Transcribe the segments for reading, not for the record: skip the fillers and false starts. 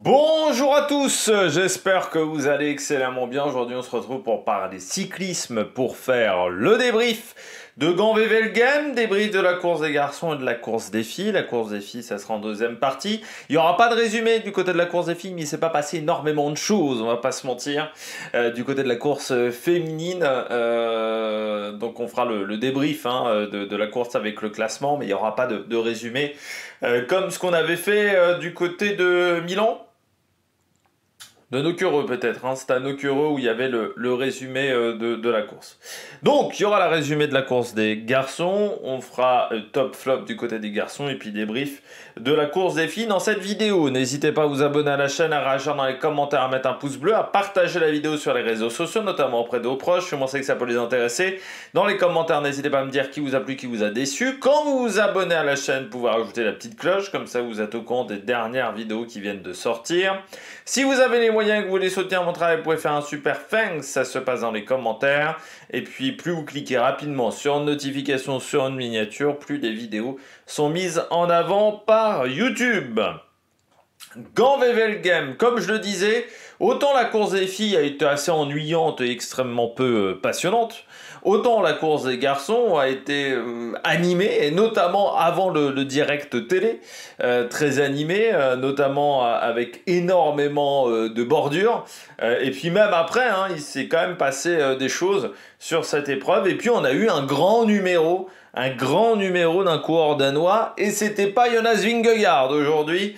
Bonjour à tous, j'espère que vous allez excellemment bien. Aujourd'hui on se retrouve pour parler cyclisme, pour faire le débrief de Gand-Wevelgem, débrief de la course des garçons et de la course des filles. La course des filles, ça sera en deuxième partie. Il n'y aura pas de résumé du côté de la course des filles, mais il s'est pas passé énormément de choses, on va pas se mentir. Du côté de la course féminine, donc on fera le débrief de la course avec le classement, mais il n'y aura pas de résumé. Comme ce qu'on avait fait du côté de Milan. De Nocureux peut-être, hein. C'était à Nocureux où il y avait le résumé de la course. Donc, il y aura le résumé de la course des garçons, on fera top flop du côté des garçons et puis débrief de la course des filles dans cette vidéo. N'hésitez pas à vous abonner à la chaîne, à réagir dans les commentaires, à mettre un pouce bleu, à partager la vidéo sur les réseaux sociaux, notamment auprès de vos proches, si vous pensez que ça peut les intéresser. Dans les commentaires, n'hésitez pas à me dire qui vous a plu, qui vous a déçu. Quand vous vous abonnez à la chaîne, vous pouvez rajouter la petite cloche, comme ça vous êtes au courant des dernières vidéos qui viennent de sortir. Si vous avez les moyens que vous voulez soutenir mon travail, vous pouvez faire un super thanks, ça se passe dans les commentaires. Et puis plus vous cliquez rapidement sur une notification, sur une miniature, plus les vidéos sont mises en avant par YouTube. Gand-Wevelgem, comme je le disais, autant la course des filles a été assez ennuyante et extrêmement peu passionnante, autant la course des garçons a été animée, et notamment avant le direct télé, très animé, notamment avec énormément de bordures, et puis même après, hein, il s'est quand même passé des choses sur cette épreuve, et puis on a eu un grand numéro d'un coureur danois, et c'était pas Jonas Vingegaard aujourd'hui,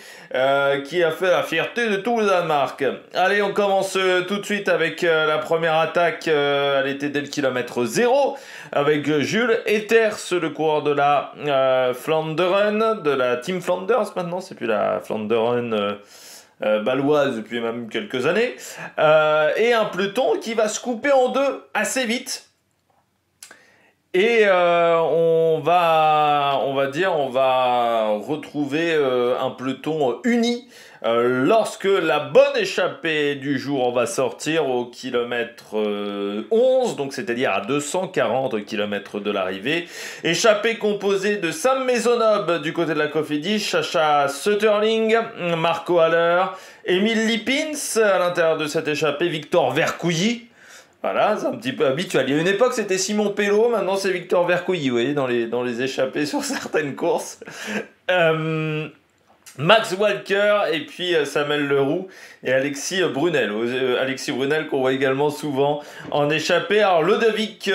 qui a fait la fierté de tout le Danemark. Allez, on commence tout de suite avec la première attaque, elle était dès le kilomètre 0, avec Jules Ethers, le coureur de la Flanderen, de la Team Flanders maintenant, c'est plus la Flanderen baloise depuis même quelques années, et un peloton qui va se couper en deux assez vite. Et on va retrouver un peloton uni lorsque la bonne échappée du jour va sortir au kilomètre 11, donc c'est-à-dire à 240 km de l'arrivée. Échappée composée de Sam Maisonneuve du côté de la Cofidis, Chacha Sutterling, Marco Haller, Émile Lippins à l'intérieur de cette échappée, Victor Vercouilly. Voilà, c'est un petit peu habituel. Il y a une époque, c'était Simon Pello, maintenant c'est Victor Vercouilly, vous voyez, dans les échappées sur certaines courses. Max Walker, et puis Samuel Leroux et Alexis Brunel. Alexis Brunel qu'on voit également souvent en échappée. Alors Ludovic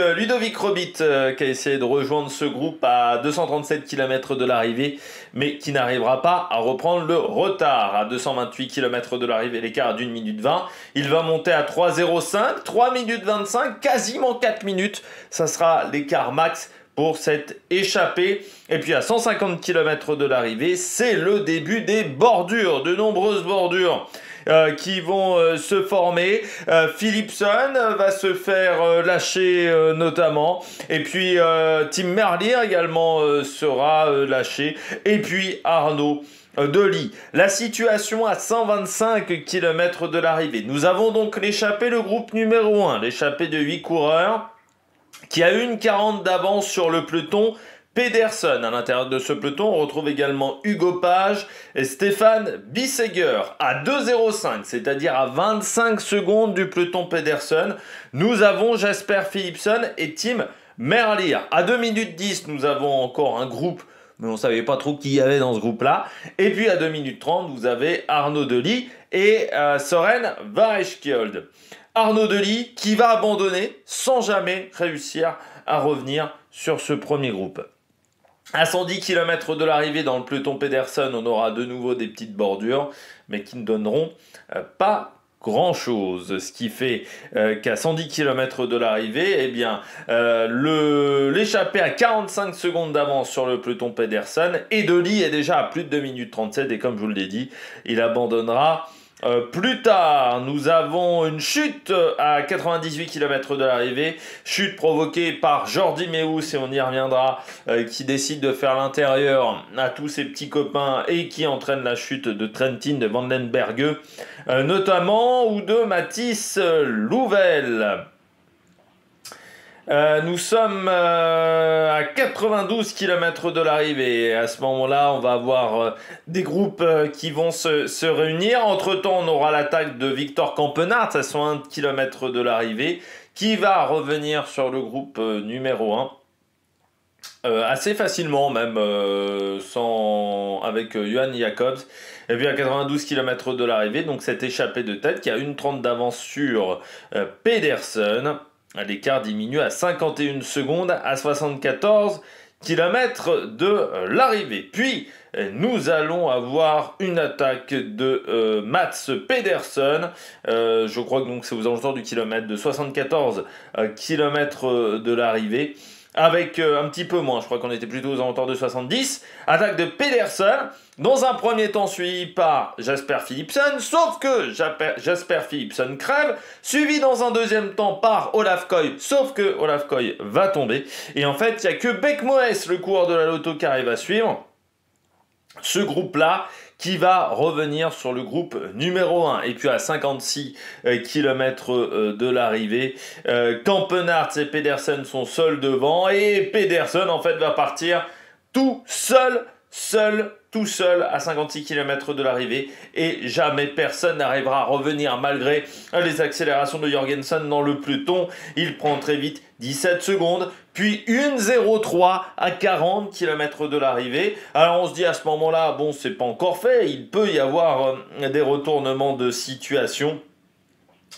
Robitt qui a essayé de rejoindre ce groupe à 237 km de l'arrivée, mais qui n'arrivera pas à reprendre le retard. À 228 km de l'arrivée, l'écart d'1 minute 20. Il va monter à 3,05, 3 minutes 25, quasiment 4 minutes. Ça sera l'écart max pour cette échappée. Et puis à 150 km de l'arrivée, c'est le début des bordures, de nombreuses bordures qui vont se former. Philipsen va se faire lâcher notamment. Et puis Tim Merlier également sera lâché. Et puis Arnaud Delis. La situation à 125 km de l'arrivée. Nous avons donc l'échappée, le groupe numéro 1, l'échappée de 8 coureurs, qui a une 40 d'avance sur le peloton Pedersen. À l'intérieur de ce peloton, on retrouve également Hugo Page et Stéphane Bissegger à 2,05, c'est-à-dire à 25 secondes du peloton Pedersen. Nous avons Jasper Philipsen et Tim Merlier. À 2 minutes 10, nous avons encore un groupe, mais on ne savait pas trop qui y avait dans ce groupe-là. Et puis à 2 minutes 30, vous avez Arnaud Delis et Søren Vareskiöld. Arnaud Delis qui va abandonner sans jamais réussir à revenir sur ce premier groupe. À 110 km de l'arrivée dans le peloton Pedersen, on aura de nouveau des petites bordures, mais qui ne donneront pas grand-chose. Ce qui fait qu'à 110 km de l'arrivée, eh bien, l'échappée à 45 secondes d'avance sur le peloton Pedersen, et Delis est déjà à plus de 2 minutes 37, et comme je vous l'ai dit, il abandonnera plus tard. Nous avons une chute à 98 km de l'arrivée, chute provoquée par Jordi Meeus, et on y reviendra, qui décide de faire l'intérieur à tous ses petits copains et qui entraîne la chute de Trentin de Vandenberge notamment, ou de Mathis Louvel. Nous sommes à 92 km de l'arrivée. Et à ce moment-là, on va avoir des groupes qui vont se réunir. Entre-temps, on aura l'attaque de Victor Campenaerts à 101 km de l'arrivée, qui va revenir sur le groupe numéro 1. Assez facilement même, avec Johan Jacobs. Et puis à 92 km de l'arrivée, donc cette échappée de tête qui a 1,30 d'avance sur Pedersen. L'écart diminue à 51 secondes à 74 km de l'arrivée. Puis nous allons avoir une attaque de Mats Pedersen. Je crois que donc c'est aux alentours du kilomètre de 74 km de l'arrivée. Avec un petit peu moins, je crois qu'on était plutôt aux alentours de 70. Attaque de Pedersen, dans un premier temps suivi par Jasper Philipsen, sauf que Jasper Philipsen crève, suivi dans un deuxième temps par Olaf Koy, sauf que Olaf Koy va tomber. Et en fait, il n'y a que Beck Moes, le coureur de la Lotto, qui arrive à suivre ce groupe-là, qui va revenir sur le groupe numéro 1. Et puis à 56 km de l'arrivée, Campenaerts et Pedersen sont seuls devant. Et Pedersen, en fait, va partir tout seul à 56 km de l'arrivée. Et jamais personne n'arrivera à revenir malgré les accélérations de Jorgensen dans le peloton. Il prend très vite 17 secondes, puis 1,03 à 40 km de l'arrivée. Alors on se dit à ce moment-là, bon, c'est pas encore fait, il peut y avoir des retournements de situation.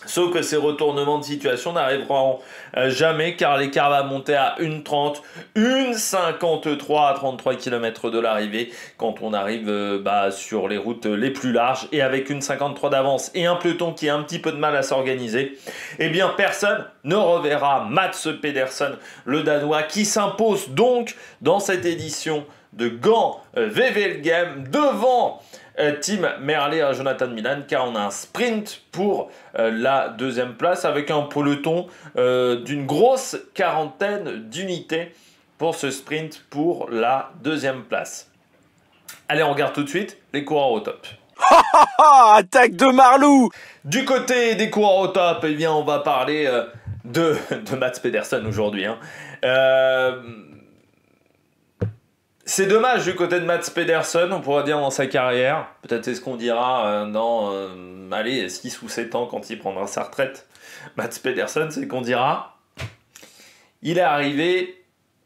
Sauf que ces retournements de situation n'arriveront jamais, car l'écart va monter à 1,30, 1,53 à 33 km de l'arrivée quand on arrive sur les routes les plus larges, et avec 1,53 d'avance et un peloton qui a un petit peu de mal à s'organiser, eh bien personne ne reverra Mats Pedersen, le Danois, qui s'impose donc dans cette édition de Gand-Wevelgem devant Tim Merlier à Jonathan Milan, car on a un sprint pour la deuxième place avec un peloton d'une grosse quarantaine d'unités pour ce sprint pour la deuxième place. Allez, on regarde tout de suite les coureurs au top. Attaque de Marlou! Du côté des coureurs au top, eh bien, on va parler de Mats Pedersen aujourd'hui. C'est dommage du côté de Mats Pedersen, on pourrait dire, dans sa carrière. Peut-être c'est ce qu'on dira dans 6 ou 7 ans quand il prendra sa retraite. Mats Pedersen, c'est qu'on dira il est arrivé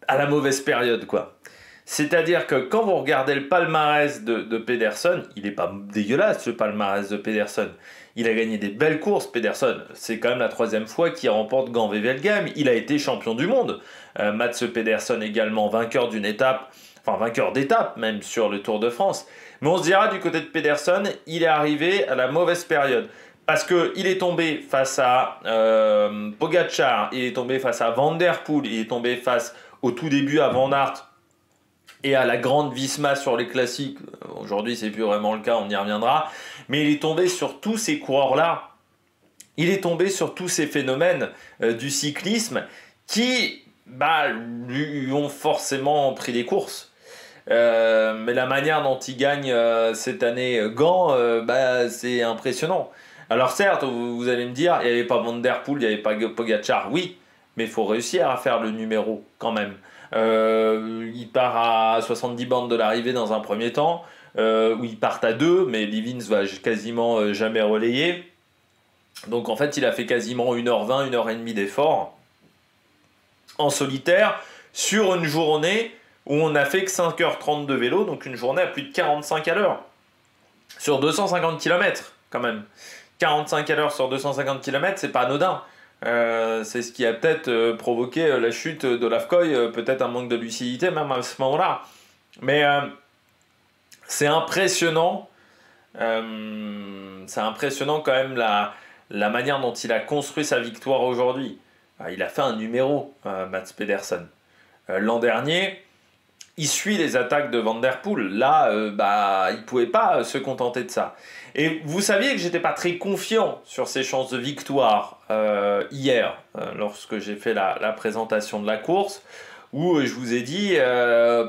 à la mauvaise période, quoi. C'est-à-dire que quand vous regardez le palmarès de Pedersen, il n'est pas dégueulasse, ce palmarès de Pedersen. Il a gagné des belles courses, Pedersen. C'est quand même la 3e fois qu'il remporte Gand-Wevelgem. Il a été champion du monde. Mats Pedersen également vainqueur d'une étape, enfin vainqueur d'étape même sur le Tour de France. Mais on se dira du côté de Pedersen, il est arrivé à la mauvaise période. Parce qu'il est tombé face à Pogačar, il est tombé face à Van Der Poel, il est tombé face au tout début à Van Aert et à la grande Visma sur les classiques. Aujourd'hui, c'est plus vraiment le cas, on y reviendra. Mais il est tombé sur tous ces coureurs-là. Il est tombé sur tous ces phénomènes du cyclisme qui lui ont forcément pris des courses. Mais la manière dont il gagne cette année Gand, c'est impressionnant. Alors certes, vous allez me dire, il n'y avait pas Van Der Poel, il n'y avait pas Pogačar, oui, mais il faut réussir à faire le numéro quand même. Il part à 70 bornes de l'arrivée dans un premier temps, où ils partent à 2, mais Livins va quasiment jamais relayer. Donc en fait, il a fait quasiment 1h20, 1h30 d'effort en solitaire sur une journée où on n'a fait que 5h30 de vélo, donc une journée à plus de 45 à l'heure. Sur 250 km quand même. 45 à l'heure sur 250 km, c'est pas anodin. C'est ce qui a peut-être provoqué la chute d'Olaf Koy, peut-être un manque de lucidité même à ce moment-là. Mais c'est impressionnant. C'est impressionnant quand même la manière dont il a construit sa victoire aujourd'hui. Il a fait un numéro, Mats Pedersen. L'an dernier, il suit les attaques de Van Der Poel. Là, il ne pouvait pas se contenter de ça. Et vous saviez que j'étais pas très confiant sur ses chances de victoire hier, lorsque j'ai fait la présentation de la course, où je vous ai dit,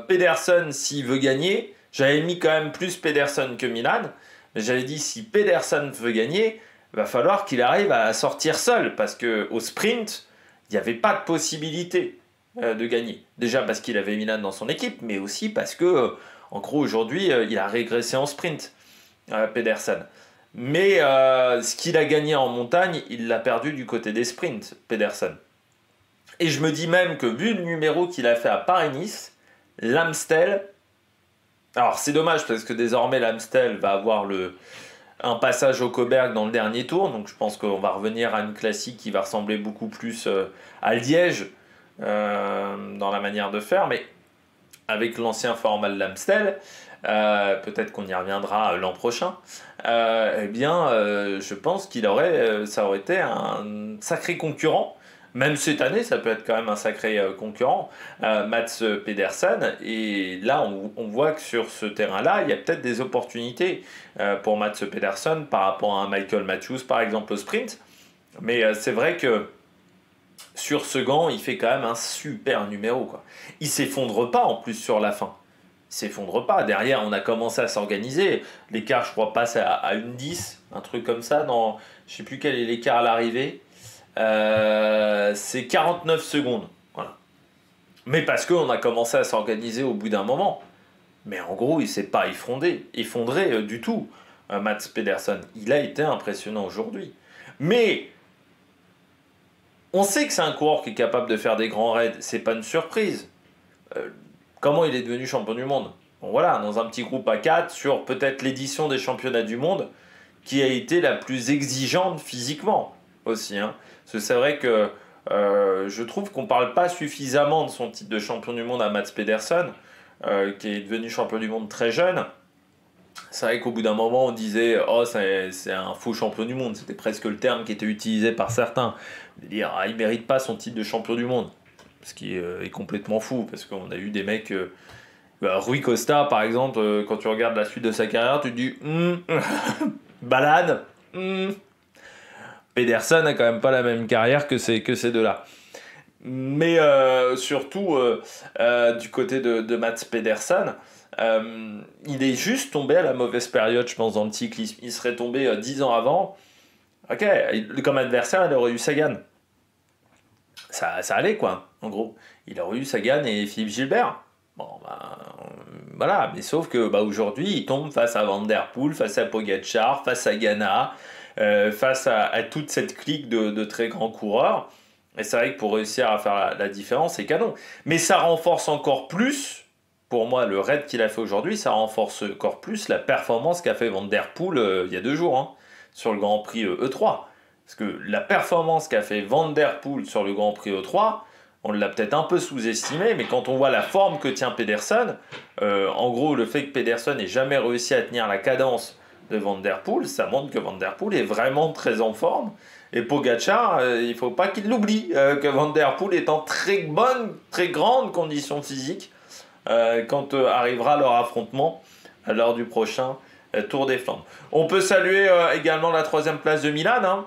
Pedersen, s'il veut gagner, j'avais mis quand même plus Pedersen que Milan, mais j'avais dit, si Pedersen veut gagner, il va falloir qu'il arrive à sortir seul, parce qu'au sprint, il n'y avait pas de possibilité de gagner. Déjà parce qu'il avait Milan dans son équipe, mais aussi parce que, en gros, aujourd'hui, il a régressé en sprint, Pedersen. Mais ce qu'il a gagné en montagne, il l'a perdu du côté des sprints, Pedersen. Et je me dis même que vu le numéro qu'il a fait à Paris-Nice, l'Amstel, alors c'est dommage parce que désormais l'Amstel va avoir un passage au Coburg dans le dernier tour, donc je pense qu'on va revenir à une classique qui va ressembler beaucoup plus à Liège dans la manière de faire, mais avec l'ancien format de l'Amstel, peut-être qu'on y reviendra l'an prochain, je pense ça aurait été un sacré concurrent. Même cette année, ça peut être quand même un sacré concurrent, Mats Pedersen. Et là, on voit que sur ce terrain-là, il y a peut-être des opportunités pour Mats Pedersen par rapport à un Michael Matthews, par exemple, au sprint. Mais c'est vrai que sur ce gant, il fait quand même un super numéro, quoi. Il s'effondre pas en plus sur la fin. Il s'effondre pas. Derrière, on a commencé à s'organiser. L'écart, je crois, passe à 1,10, un truc comme ça. Je sais plus quel est l'écart à l'arrivée. C'est 49 secondes. Voilà. Mais parce qu'on a commencé à s'organiser au bout d'un moment. Mais en gros, il ne s'est pas effondré du tout, Mats Pedersen. Il a été impressionnant aujourd'hui. Mais on sait que c'est un coureur qui est capable de faire des grands raids. C'est pas une surprise. Comment il est devenu champion du monde? Bon, voilà, dans un petit groupe à 4 sur peut-être l'édition des championnats du monde qui a été la plus exigeante physiquement aussi, hein. Parce que c'est vrai que je trouve qu'on ne parle pas suffisamment de son titre de champion du monde à Mats Pedersen, qui est devenu champion du monde très jeune. C'est vrai qu'au bout d'un moment, on disait « Oh, c'est un faux champion du monde ». C'était presque le terme qui était utilisé par certains. De dire « Ah, il ne mérite pas son titre de champion du monde ». Ce qui est complètement fou, parce qu'on a eu des mecs... Rui Costa, par exemple, quand tu regardes la suite de sa carrière, tu te dis « Balade ». Pedersen n'a quand même pas la même carrière que ces deux-là. Mais surtout, du côté de Mats Pedersen, il est juste tombé à la mauvaise période, je pense, dans le cyclisme. Il serait tombé 10 ans avant. Ok, comme adversaire, il aurait eu Sagan. Ça allait, quoi, en gros. Il aurait eu Sagan et Philippe Gilbert. Bon, voilà, mais sauf que aujourd'hui, il tombe face à Van Der Poel, face à Pogačar, face à Ganna, face à toute cette clique de très grands coureurs. Et c'est vrai que pour réussir à faire la différence, c'est canon. Mais ça renforce encore plus, pour moi, le raid qu'il a fait aujourd'hui, ça renforce encore plus la performance qu'a fait Van Der Poel il y a 2 jours, hein, sur le Grand Prix E3. Parce que la performance qu'a fait Van Der Poel sur le Grand Prix E3, on l'a peut-être un peu sous-estimé, mais quand on voit la forme que tient Pedersen, en gros, le fait que Pedersen n'ait jamais réussi à tenir la cadence de Van Der Poel, ça montre que Van Der Poel est vraiment très en forme. Et Pogačar, il ne faut pas qu'il l'oublie, que Van Der Poel est en très bonne, très grande condition physique quand arrivera leur affrontement lors du prochain Tour des Flandres. On peut saluer également la 3e place de Milan, hein.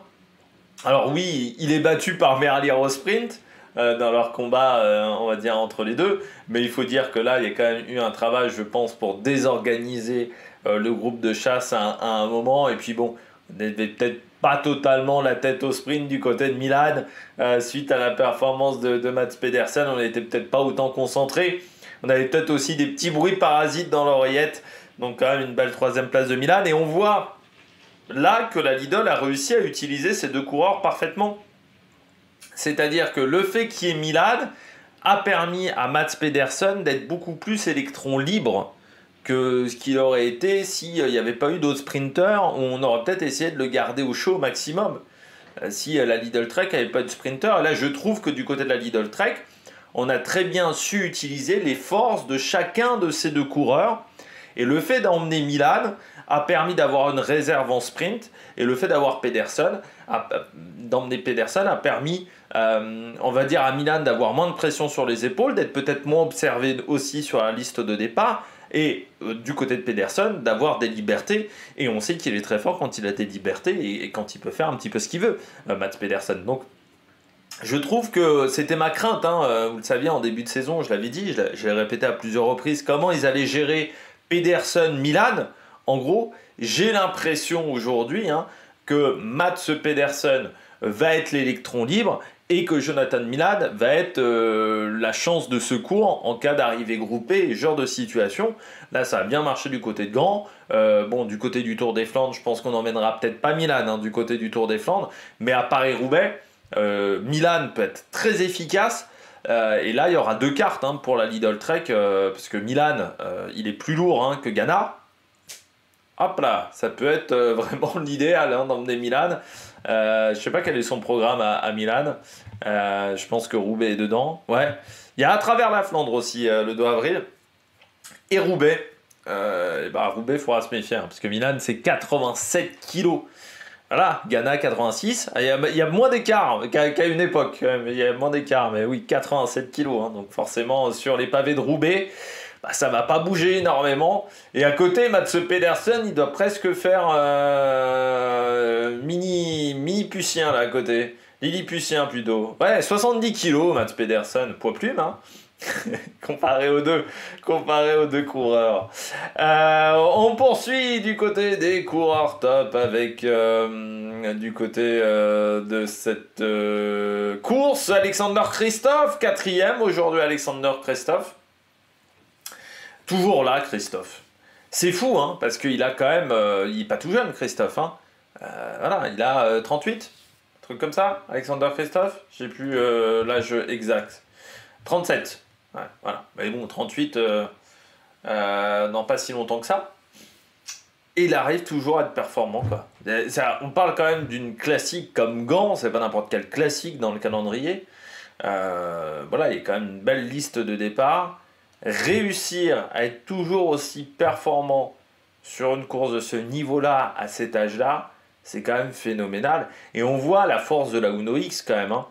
Alors oui, il est battu par Merlier au sprint, dans leur combat, on va dire, entre les deux. Mais il faut dire que là, il y a quand même eu un travail, je pense, pour désorganiser le groupe de chasse à un moment. Et puis bon, on n'avait peut-être pas totalement la tête au sprint du côté de Milan. Suite à la performance de Mats Pedersen, on n'était peut-être pas autant concentré. On avait peut-être aussi des petits bruits parasites dans l'oreillette. Donc quand même une belle 3e place de Milan. Et on voit là que la Lidl a réussi à utiliser ces 2 coureurs parfaitement. C'est-à-dire que le fait qu'il y ait Milan a permis à Mats Pedersen d'être beaucoup plus électron libre que ce qu'il aurait été s'il n'y avait pas eu d'autres sprinters, où on aurait peut-être essayé de le garder au chaud au maximum. Si la Lidl Trek n'avait pas de sprinter, là je trouve que du côté de la Lidl Trek, on a très bien su utiliser les forces de chacun de ces 2 coureurs. Et le fait d'emmener Milan a permis d'avoir une réserve en sprint, et le fait d'avoir d'emmener Pedersen a permis, on va dire, à Milan d'avoir moins de pression sur les épaules, d'être peut-être moins observé aussi sur la liste de départ, et du côté de Pedersen, d'avoir des libertés. Et on sait qu'il est très fort quand il a des libertés et quand il peut faire un petit peu ce qu'il veut, Mats Pedersen. Donc, je trouve que c'était ma crainte, hein. Vous le saviez, en début de saison, je l'avais dit, je l'ai répété à plusieurs reprises, comment ils allaient gérer Pedersen-Milan. En gros, j'ai l'impression aujourd'hui, hein, que Mats Pedersen va être l'électron libre et que Jonathan Milan va être la chance de secours en cas d'arrivée groupée et ce genre de situation. Là, ça a bien marché du côté de Gand. Bon, du côté du Tour des Flandres, je pense qu'on n'emmènera peut-être pas Milan hein, du côté du Tour des Flandres, mais à Paris-Roubaix, Milan peut être très efficace. Et là, il y aura 2 cartes hein, pour la Lidl Trek, parce que Milan, il est plus lourd hein, que Ghana. Hop là, ça peut être vraiment l'idéal hein, d'emmener Milan. Je sais pas quel est son programme à Milan. Je pense que Roubaix est dedans. Ouais. Il y a à travers la Flandre aussi le 2 avril. Et Roubaix. Roubaix, il faudra se méfier. Hein, parce que Milan, c'est 87 kilos. Voilà, Ghana 86. Il y a moins d'écart qu'à une époque. Il y a moins d'écart. Mais oui, 87 kilos. Hein, donc forcément, sur les pavés de Roubaix, ça va pas bouger énormément. Et à côté, Mats Pedersen, il doit presque faire mini Pucien là à côté. Lilliputien plutôt. Ouais, 70 kilos, Mats Pedersen, poids plume, hein. comparé aux deux coureurs. On poursuit du côté des coureurs top avec du côté de cette course, Alexander Kristoff, 4e aujourd'hui. Alexander Kristoff. Toujours là, Kristoff. C'est fou, hein, parce qu'il a quand même... il n'est pas tout jeune, Kristoff. Hein. Voilà, il a 38, un truc comme ça, Alexander Kristoff. J'ai plus l'âge exact. 37. Ouais, voilà. Mais bon, 38, non pas si longtemps que ça. Et il arrive toujours à être performant, quoi. On parle quand même d'une classique comme Gand, c'est pas n'importe quelle classique dans le calendrier. Voilà, il y a quand même une belle liste de départ. Réussir à être toujours aussi performant sur une course de ce niveau-là, à cet âge-là, c'est quand même phénoménal. Et on voit la force de la Uno X quand même. Hein.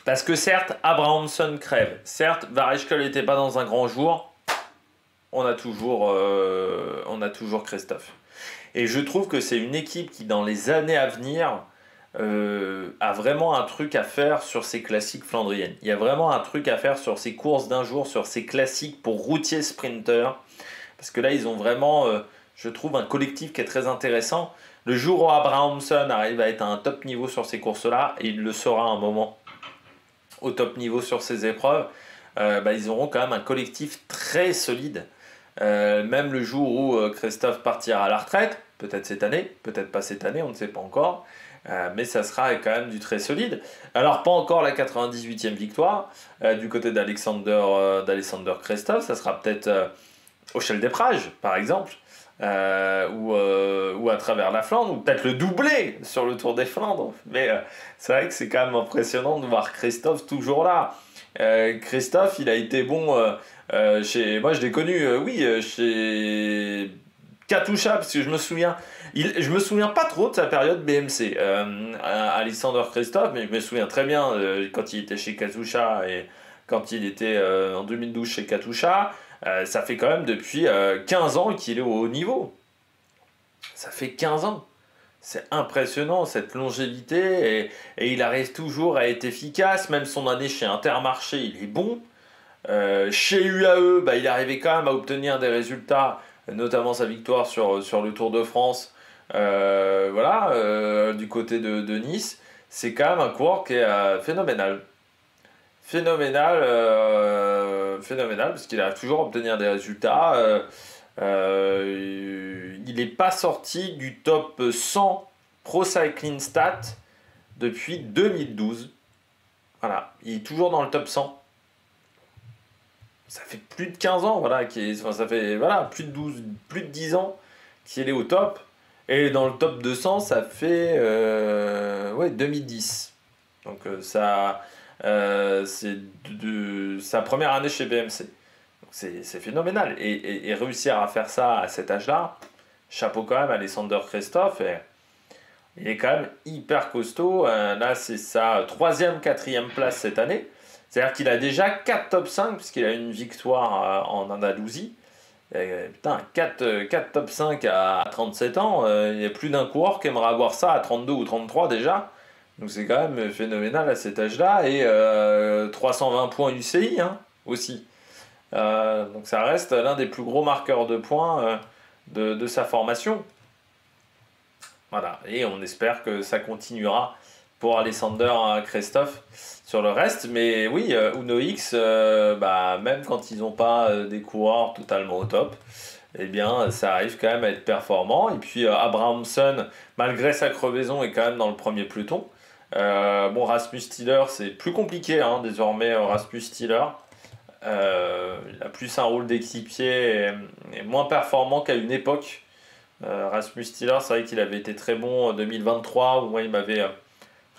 Parce que certes, Abrahamson crève. Certes, Varechkel n'était pas dans un grand jour. On a toujours Kristoff. Et je trouve que c'est une équipe qui, dans les années à venir, a vraiment un truc à faire sur ces classiques flandriennes. Il y a vraiment un truc à faire sur ces courses d'un jour, sur ces classiques pour routiers sprinters. Parce que là, ils ont vraiment, je trouve, un collectif qui est très intéressant. Le jour où Abrahamson arrive à être à un top niveau sur ces courses-là, et il le sera à un moment au top niveau sur ces épreuves, ils auront quand même un collectif très solide. Même le jour où Kristoff partira à la retraite, peut-être cette année, peut-être pas cette année, on ne sait pas encore. Mais ça sera quand même du très solide. Alors pas encore la 98e victoire du côté d'Alexander Kristoff, ça sera peut-être au Chel des Prages par exemple, ou à travers la Flandre, ou peut-être le doublé sur le Tour des Flandres. Mais c'est vrai que c'est quand même impressionnant de voir Kristoff toujours là. Kristoff, il a été bon chez... Moi je l'ai connu, chez Katusha, parce que je me souviens pas trop de sa période BMC, Alexander Kristoff, mais je me souviens très bien quand il était chez Katusha et quand il était en 2012 chez Katusha. Ça fait quand même depuis 15 ans qu'il est au haut niveau. Ça fait 15 ans. C'est impressionnant cette longévité et il arrive toujours à être efficace. Même son année chez Intermarché, il est bon. Chez UAE, il arrivait quand même à obtenir des résultats, notamment sa victoire sur le Tour de France, du côté de Nice. C'est quand même un coureur qui est phénoménal. Phénoménal, parce qu'il arrive toujours à obtenir des résultats. Il n'est pas sorti du top 100 Pro Cycling Stats depuis 2012. Voilà, il est toujours dans le top 100. Ça fait plus de 15 ans, ça fait plus de 10 ans qu'il est au top. Et dans le top 200, ça fait 2010. Donc c'est sa première année chez BMC. Donc c'est phénoménal. Et réussir à faire ça à cet âge-là, chapeau quand même à Alexander Kristoff. Il est quand même hyper costaud. Là, c'est sa 3e, 4e place cette année. C'est-à-dire qu'il a déjà 4 top 5, puisqu'il a une victoire en Andalousie. Putain, 4 top 5 à 37 ans, il y a plus d'un coureur qui aimerait avoir ça à 32 ou 33 déjà. Donc c'est quand même phénoménal à cet âge-là. Et 320 points UCI aussi. Donc ça reste l'un des plus gros marqueurs de points de sa formation. Voilà, et on espère que ça continuera pour Alexander Kristoff sur le reste. Mais oui, Uno X, même quand ils n'ont pas des coureurs totalement au top, eh bien, ça arrive quand même à être performant. Et puis, Abrahamson, malgré sa crevaison, est quand même dans le premier peloton. Rasmus Stiller, c'est plus compliqué désormais, Rasmus Stiller. Il a plus un rôle d'équipier et moins performant qu'à une époque. Rasmus Stiller, c'est vrai qu'il avait été très bon en 2023, où moi il m'avait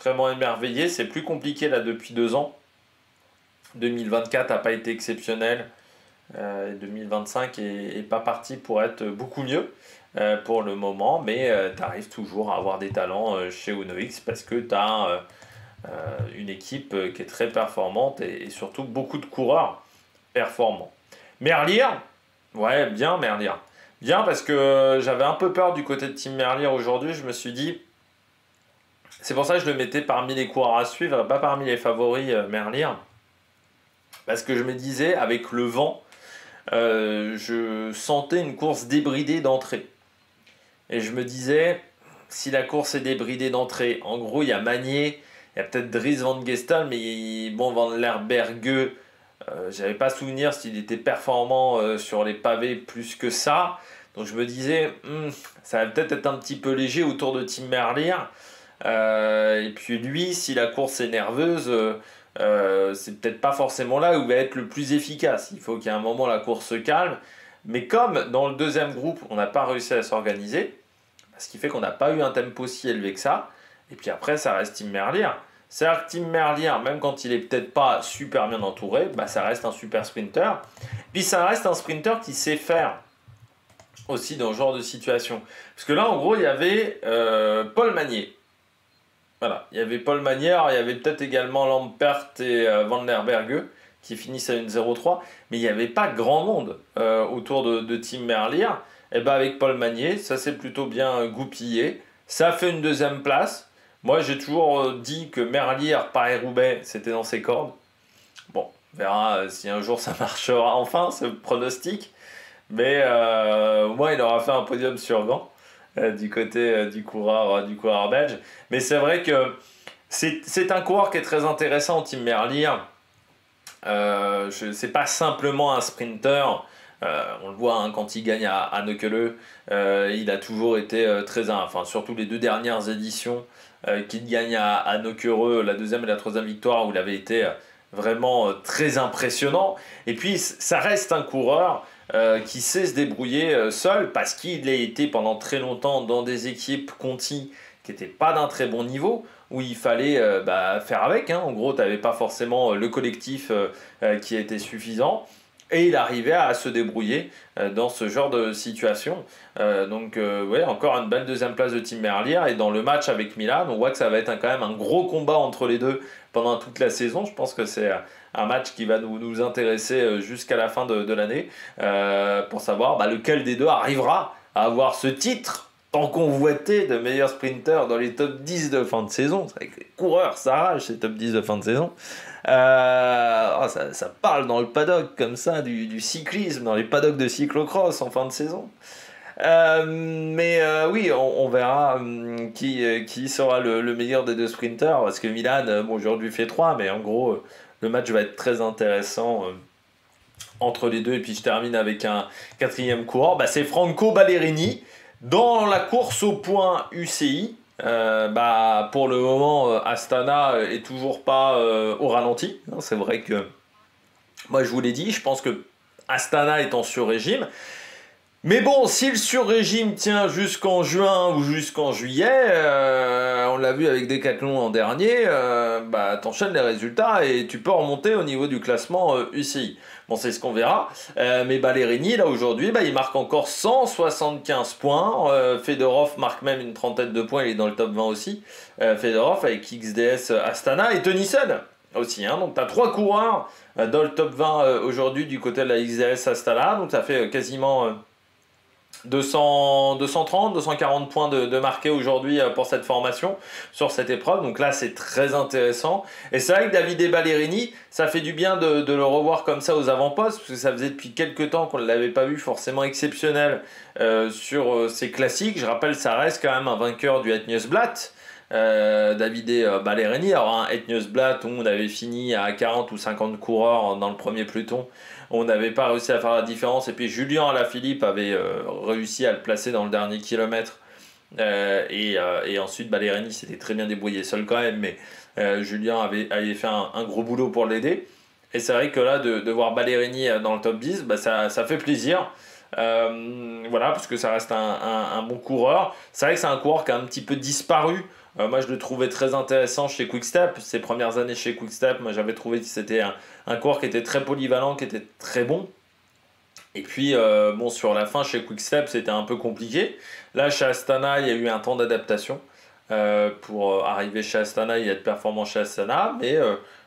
vraiment émerveillé. C'est plus compliqué là depuis 2 ans. 2024 n'a pas été exceptionnel. 2025 est pas parti pour être beaucoup mieux pour le moment, mais tu arrives toujours à avoir des talents chez Uno X parce que tu as une équipe qui est très performante et surtout beaucoup de coureurs performants. Merlier, ouais, bien Merlier. Bien parce que j'avais un peu peur du côté de Tim Merlier aujourd'hui. Je me suis dit, c'est pour ça que je le mettais parmi les coureurs à suivre, pas parmi les favoris Merlier. Parce que je me disais, avec le vent, je sentais une course débridée d'entrée. Et je me disais, si la course est débridée d'entrée, en gros, il y a Magnier, il y a peut-être Dries Van Gestel, mais bon, Van der Berge, j'avais pas souvenir s'il était performant sur les pavés plus que ça. Donc je me disais, ça va peut-être être un petit peu léger autour de Tim Merlier. Et puis lui, si la course est nerveuse, c'est peut-être pas forcément là où il va être le plus efficace. Il faut qu'à un moment la course se calme. Mais comme dans le deuxième groupe, on n'a pas réussi à s'organiser, ce qui fait qu'on n'a pas eu un tempo si élevé que ça. Et puis après, ça reste Tim Merlier. C'est-à-dire que Tim Merlier, même quand il est peut-être pas super bien entouré, ça reste un super sprinter. Puis ça reste un sprinter qui sait faire aussi dans ce genre de situation. Parce que là, en gros, il y avait Paul Magnier. Voilà, il y avait Paul Magnier, il y avait peut-être également Lampert et Van der Berge qui finissent à une 0,3, mais il n'y avait pas grand monde autour de Tim Merlier. Et avec Paul Magnier, ça s'est plutôt bien goupillé. Ça fait une deuxième place. Moi, j'ai toujours dit que Merlier, Paris-Roubaix, c'était dans ses cordes. Bon, on verra si un jour ça marchera enfin, ce pronostic. Mais moi, il aura fait un podium sur Gand du côté du coureur belge. Mais c'est vrai que c'est un coureur qui est très intéressant, Tim Merlier. C'est pas simplement un sprinter. On le voit quand il gagne à Nokele. Il a toujours été surtout les 2 dernières éditions qu'il gagne à Nokere, la 2e et la 3e victoire où il avait été vraiment très impressionnant. Et puis ça reste un coureur qui sait se débrouiller seul parce qu'il a été pendant très longtemps dans des équipes Conti qui n'étaient pas d'un très bon niveau, où il fallait faire avec. En gros, tu n'avais pas forcément le collectif qui était suffisant. Et il arrivait à se débrouiller dans ce genre de situation. Encore une belle deuxième place de Tim Merlier. Et dans le match avec Milan, on voit que ça va être quand même un gros combat entre les deux pendant toute la saison. Je pense que c'est un match qui va nous intéresser jusqu'à la fin de l'année pour savoir lequel des deux arrivera à avoir ce titre tant convoité de meilleur sprinter dans les top 10 de fin de saison. C'est vrai que les coureurs s'arrachent ces top 10 de fin de saison. Ça parle dans le paddock comme ça du cyclisme, dans les paddocks de cyclocross en fin de saison. Oui, on verra qui sera le meilleur des 2 sprinters, parce que Milan aujourd'hui fait 3, mais en gros le match va être très intéressant entre les deux. Et puis je termine avec un 4e coureur, c'est Franco Ballerini dans la course au point UCI. Pour le moment, Astana est toujours pas au ralenti. C'est vrai que moi je vous l'ai dit, je pense que Astana est en sur-régime. Mais bon, si le sur-régime tient jusqu'en juin ou jusqu'en juillet, on l'a vu avec Decathlon l'an dernier, t'enchaînes les résultats et tu peux remonter au niveau du classement UCI. Bon, c'est ce qu'on verra. Mais Ballerini, là, aujourd'hui, il marque encore 175 points. Fedorov marque même une trentaine de points, il est dans le top 20 aussi. Fedorov avec XDS Astana et Tennyson aussi. Donc, tu as 3 coureurs dans le top 20 aujourd'hui du côté de la XDS Astana. Donc, ça fait quasiment 230, 240 points de marqués aujourd'hui pour cette formation, sur cette épreuve. Donc là, c'est très intéressant. Et c'est vrai que Davide Ballerini, ça fait du bien de le revoir comme ça aux avant-postes, parce que ça faisait depuis quelques temps qu'on ne l'avait pas vu forcément exceptionnel sur ses classiques. Je rappelle, ça reste quand même un vainqueur du Het Nieuwsblad Davide Ballerini. Alors un Etnius-Blatt où on avait fini à 40 ou 50 coureurs dans le premier peloton, on n'avait pas réussi à faire la différence, et puis Julien Alaphilippe avait réussi à le placer dans le dernier kilomètre, et ensuite Ballerini s'était très bien débrouillé seul quand même, mais Julien avait fait un gros boulot pour l'aider. Et c'est vrai que là, de voir Ballerini dans le top 10, bah, ça fait plaisir. Voilà, parce que ça reste un bon coureur. C'est vrai que c'est un coureur qui a un petit peu disparu. Moi, je le trouvais très intéressant chez Quick-Step. Ses premières années chez Quick-Step, moi, j'avais trouvé que c'était un coureur qui était très polyvalent, qui était très bon. Et puis, bon, sur la fin, chez Quick-Step, c'était un peu compliqué. Là, chez Astana, il y a eu un temps d'adaptation. Pour arriver chez Astana, il y a de performance chez Astana. Mais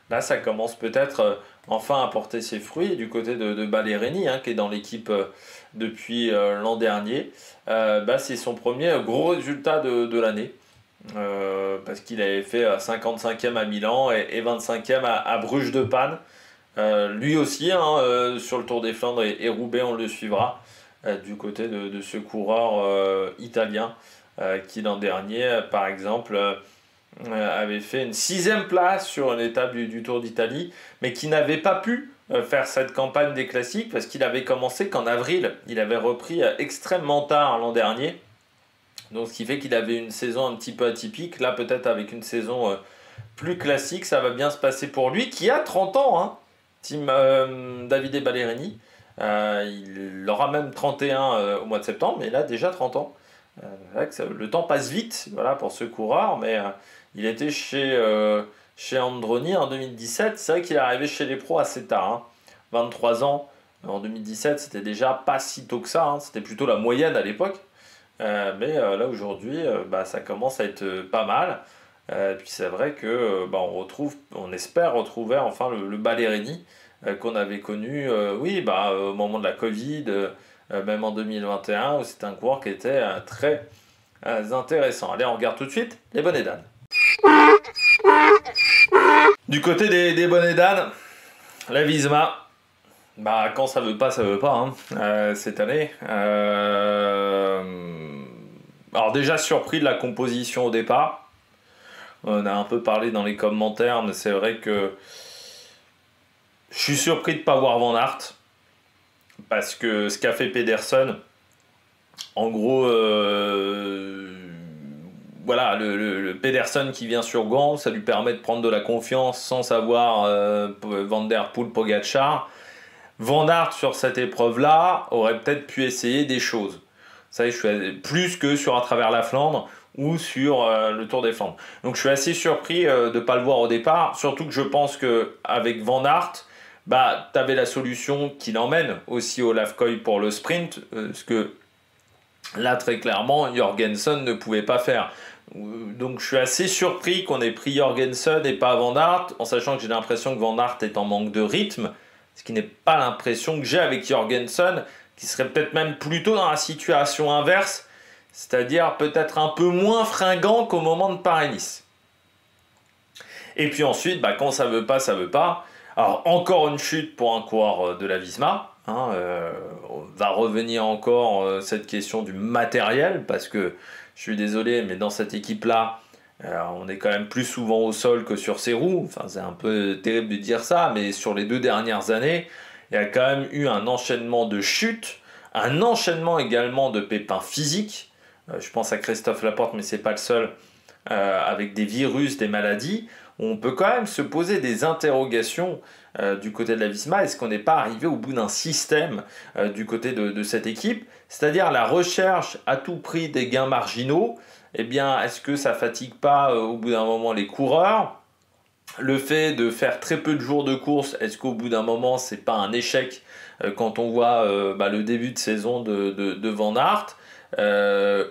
là, ça commence peut-être enfin à porter ses fruits. Et du côté de Ballerini, qui est dans l'équipe depuis l'an dernier, c'est son premier gros résultat de l'année. Parce qu'il avait fait 55e à Milan et 25e à Bruges de Panne. Lui aussi, sur le Tour des Flandres et Roubaix, on le suivra du côté de ce coureur italien qui l'an dernier, par exemple, avait fait une 6e place sur une étape du Tour d'Italie, mais qui n'avait pas pu faire cette campagne des classiques parce qu'il avait commencé qu'en avril. Il avait repris extrêmement tard l'an dernier. Donc ce qui fait qu'il avait une saison un petit peu atypique. Là, peut-être avec une saison plus classique, ça va bien se passer pour lui, qui a 30 ans, Davide Ballerini. Il aura même 31 au mois de septembre, mais il a déjà 30 ans. Le temps passe vite, voilà, pour ce coureur, mais il était chez Androni en 2017. C'est vrai qu'il est arrivé chez les pros assez tard, 23 ans. En 2017, c'était déjà pas si tôt que ça, c'était plutôt la moyenne à l'époque. Mais là aujourd'hui, ça commence à être pas mal. Puis c'est vrai que on espère retrouver enfin le Ballerini qu'on avait connu, au moment de la Covid, même en 2021, où c'était un coureur qui était très intéressant. Allez, on regarde tout de suite les bonnets d'âne. Du côté des bonnets d'âne, la Visma. Quand ça veut pas, cette année. Alors déjà surpris de la composition au départ. On a un peu parlé dans les commentaires, mais c'est vrai que je suis surpris de ne pas voir Van Aert. Parce que ce qu'a fait Pedersen, en gros, le Pedersen qui vient sur Gand, ça lui permet de prendre de la confiance sans savoir Van der Poel, Pogacar. Van Aert sur cette épreuve-là aurait peut-être pu essayer des choses. Ça, je suis plus que sur à travers la Flandre ou sur le Tour des Flandres. Donc je suis assez surpris de ne pas le voir au départ, surtout que je pense qu'avec Van Aert, tu avais la solution qui l'emmène aussi au Lafkoy pour le sprint, ce que là très clairement Jorgensen ne pouvait pas faire. Donc je suis assez surpris qu'on ait pris Jorgensen et pas Van Aert, en sachant que j'ai l'impression que Van Aert est en manque de rythme, ce qui n'est pas l'impression que j'ai avec Jorgensen, qui serait peut-être même plutôt dans la situation inverse, c'est-à-dire peut-être un peu moins fringant qu'au moment de Paris-Nice. Et puis ensuite, quand ça veut pas, ça veut pas. Alors encore une chute pour un coureur de la Visma. On va revenir encore cette question du matériel, parce que je suis désolé, mais dans cette équipe-là, on est quand même plus souvent au sol que sur ses roues. Enfin, c'est un peu terrible de dire ça, mais sur les 2 dernières années, il y a quand même eu un enchaînement de chutes, un enchaînement également de pépins physiques. Je pense à Christophe Laporte, mais c'est pas le seul, avec des virus, des maladies. On peut quand même se poser des interrogations du côté de la Visma. Est-ce qu'on n'est pas arrivé au bout d'un système du côté de cette équipe, c'est-à-dire la recherche à tout prix des gains marginaux? Eh bien, est-ce que ça fatigue pas au bout d'un moment les coureurs? Le fait de faire très peu de jours de course, est-ce qu'au bout d'un moment, c'est pas un échec quand on voit le début de saison de Van Aert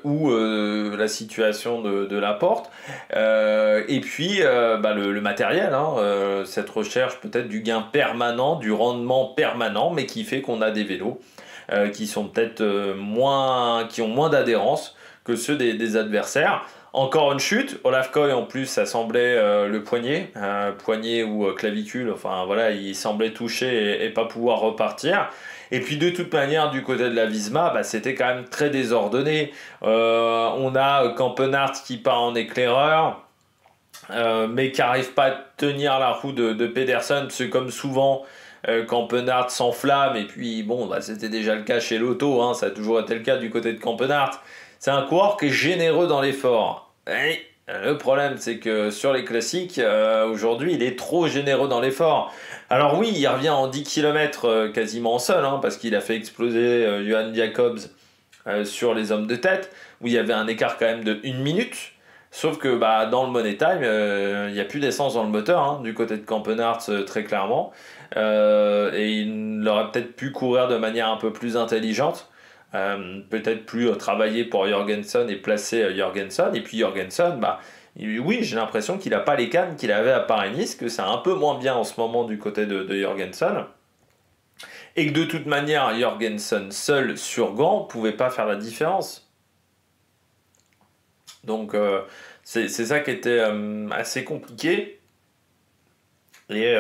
ou la situation de Laporte, et puis le matériel, cette recherche peut-être du gain permanent, du rendement permanent, mais qui fait qu'on a des vélos qui sont peut-être qui ont moins d'adhérence que ceux des adversaires. Encore une chute. Olaf Koy, en plus, ça semblait le poignet ou clavicule. Enfin, voilà, il semblait toucher et pas pouvoir repartir. Et puis, de toute manière, du côté de la Visma, bah, c'était quand même très désordonné. On a Campenart qui part en éclaireur, mais qui n'arrive pas à tenir la roue de Pedersen, parce que comme souvent, Campenart s'enflamme. Et puis, bon, bah, c'était déjà le cas chez Lotto, hein, ça a toujours été le cas du côté de Campenart. C'est un coureur qui est généreux dans l'effort. Et le problème, c'est que sur les classiques, aujourd'hui, il est trop généreux dans l'effort. Alors oui, il revient en 10 km quasiment seul, hein, parce qu'il a fait exploser Johan Jacobs sur les hommes de tête, où il y avait un écart quand même de 1 minute. Sauf que bah, dans le Money Time, il n'y a plus d'essence dans le moteur, hein, du côté de Campenart, très clairement. Et il aurait peut-être pu courir de manière un peu plus intelligente. Peut-être plus travailler pour Jorgensen et placer Jorgensen. Et puis Jorgensen, bah, oui, j'ai l'impression qu'il n'a pas les cannes qu'il avait à Paris-Nice, que c'est un peu moins bien en ce moment du côté de Jorgensen. Et que de toute manière, Jorgensen seul sur gant ne pouvait pas faire la différence. Donc c'est ça qui était assez compliqué. Et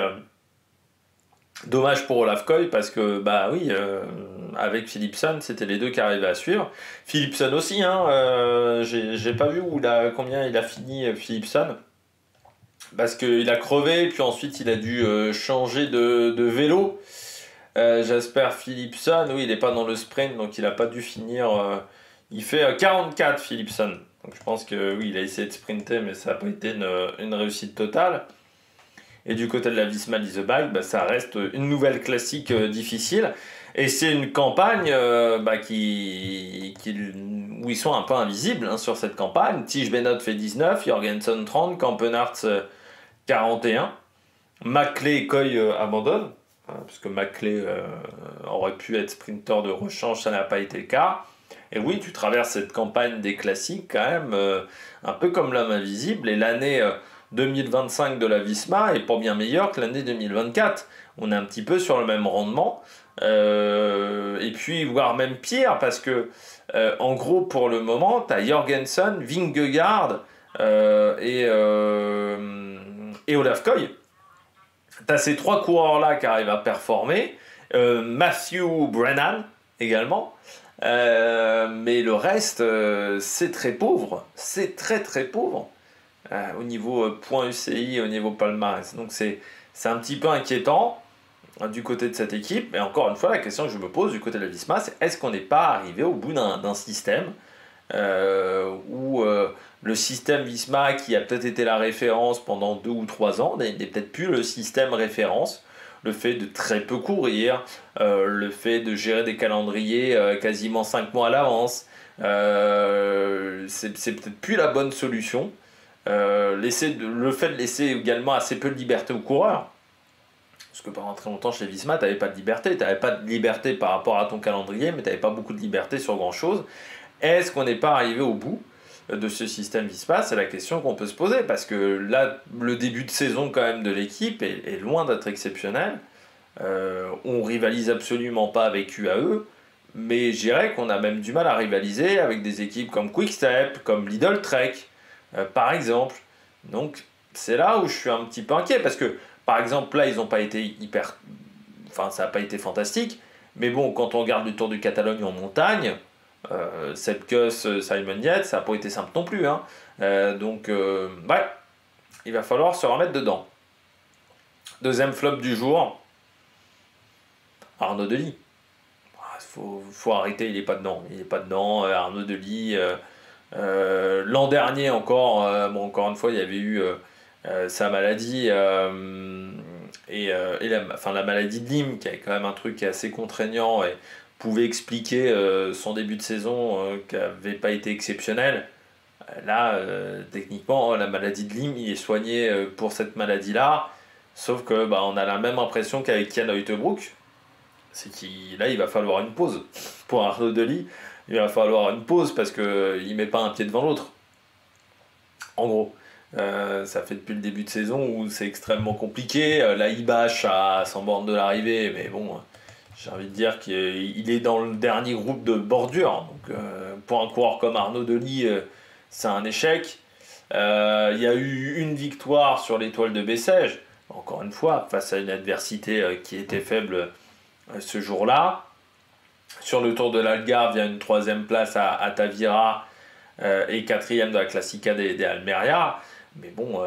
dommage pour Olaf Koy parce que bah oui, avec Philipsen, c'était les deux qui arrivaient à suivre. Philipsen aussi, hein, j'ai pas vu combien il a fini Philipsen. Parce qu'il a crevé, puis ensuite il a dû changer de vélo. Jasper Philipsen, oui, il n'est pas dans le sprint, donc il n'a pas dû finir. Il fait 44 Philipsen. Donc je pense que oui, il a essayé de sprinter, mais ça n'a pas été une réussite totale. Et du côté de la Visma Lease Bike, bah, ça reste une nouvelle classique difficile. Et c'est une campagne bah, où ils sont un peu invisibles hein, sur cette campagne. Tige Bennett fait 19, Jorgensen 30, Campenart 41. Maclay et Koy abandonnent. Parce que Maclay aurait pu être sprinter de rechange, ça n'a pas été le cas. Et oui, tu traverses cette campagne des classiques quand même, un peu comme l'homme invisible. Et l'année 2025 de la Visma est pas bien meilleure que l'année 2024. On est un petit peu sur le même rendement. Et puis, voire même pire, parce que, en gros, pour le moment, tu as Jorgensen, Vingegaard et Olaf Koy. Tu as ces trois coureurs-là qui arrivent à performer. Matthew Brennan également. Mais le reste, c'est très pauvre. C'est très très pauvre. Au niveau point UCI, au niveau palmarès. Donc c'est un petit peu inquiétant du côté de cette équipe. Et encore une fois, la question que je me pose du côté de la Visma, c'est est-ce qu'on n'est pas arrivé au bout d'un système où le système Visma, qui a peut-être été la référence pendant 2 ou 3 ans, n'est peut-être plus le système référence. Le fait de très peu courir, le fait de gérer des calendriers quasiment 5 mois à l'avance, c'est peut-être plus la bonne solution. Le fait de laisser également assez peu de liberté aux coureurs. Parce que pendant très longtemps chez Visma, tu n'avais pas de liberté. Tu n'avais pas de liberté par rapport à ton calendrier, mais tu n'avais pas beaucoup de liberté sur grand-chose. Est-ce qu'on n'est pas arrivé au bout de ce système Visma? C'est la question qu'on peut se poser. Parce que là, le début de saison quand même de l'équipe est loin d'être exceptionnel. On rivalise absolument pas avec UAE. Mais je dirais qu'on a même du mal à rivaliser avec des équipes comme Quick-Step, comme Lidl Trek, par exemple. Donc c'est là où je suis un petit peu inquiet. Parce que par exemple, là, ils n'ont pas été Enfin, ça n'a pas été fantastique. Mais bon, quand on regarde le Tour de Catalogne en montagne, Sepp Kuss, Simon Yates, ça n'a pas été simple non plus. Hein. Donc, ouais, il va falloir se remettre dedans. Deuxième flop du jour, Arnaud Delis. Faut arrêter, il n'est pas dedans. Il n'est pas dedans, Arnaud Delis. L'an dernier encore, encore une fois, il y avait eu... sa maladie et la maladie de Lyme qui est quand même un truc qui est assez contraignant et pouvait expliquer son début de saison qui n'avait pas été exceptionnel. Là, techniquement, la maladie de Lyme, il est soigné pour cette maladie-là, sauf que on a la même impression qu'avec Jan Uijtdebroek, c'est qu'il va falloir une pause. Pour Arnaud Delis, il va falloir une pause parce qu'il ne met pas un pied devant l'autre. En gros. Ça fait depuis le début de saison où c'est extrêmement compliqué. Là, il bâche à 100 bornes de l'arrivée, mais bon, j'ai envie de dire qu'il est dans le dernier groupe de bordure. Donc, pour un coureur comme Arnaud Delis, c'est un échec. Il y a eu une victoire sur l'Étoile de Bessèges, encore une fois, face à une adversité qui était faible ce jour-là. Sur le Tour de l'Algarve, il y a une 3e place à Tavira et 4e de la Classica des Almeria. Mais bon,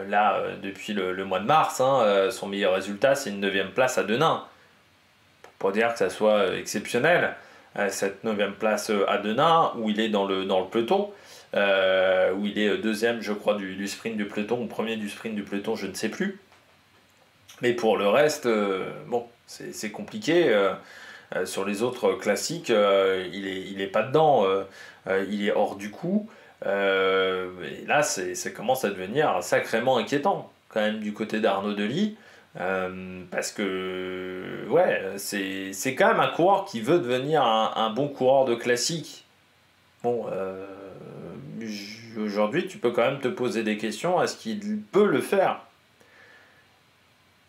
là, depuis le mois de mars, son meilleur résultat, c'est une 9e place à Denain. Pour dire que ça soit exceptionnel, cette 9e place à Denain, où il est dans le peloton, où il est 2e, je crois, du sprint du peloton, ou premier du sprint du peloton, je ne sais plus. Mais pour le reste, bon, c'est compliqué. Sur les autres classiques, il est pas dedans, il est hors du coup. Et là, ça commence à devenir sacrément inquiétant, quand même, du côté d'Arnaud Delis. Parce que, ouais, c'est quand même un coureur qui veut devenir un bon coureur de classique. Bon, aujourd'hui, tu peux quand même te poser des questions. Est-ce qu'il peut le faire?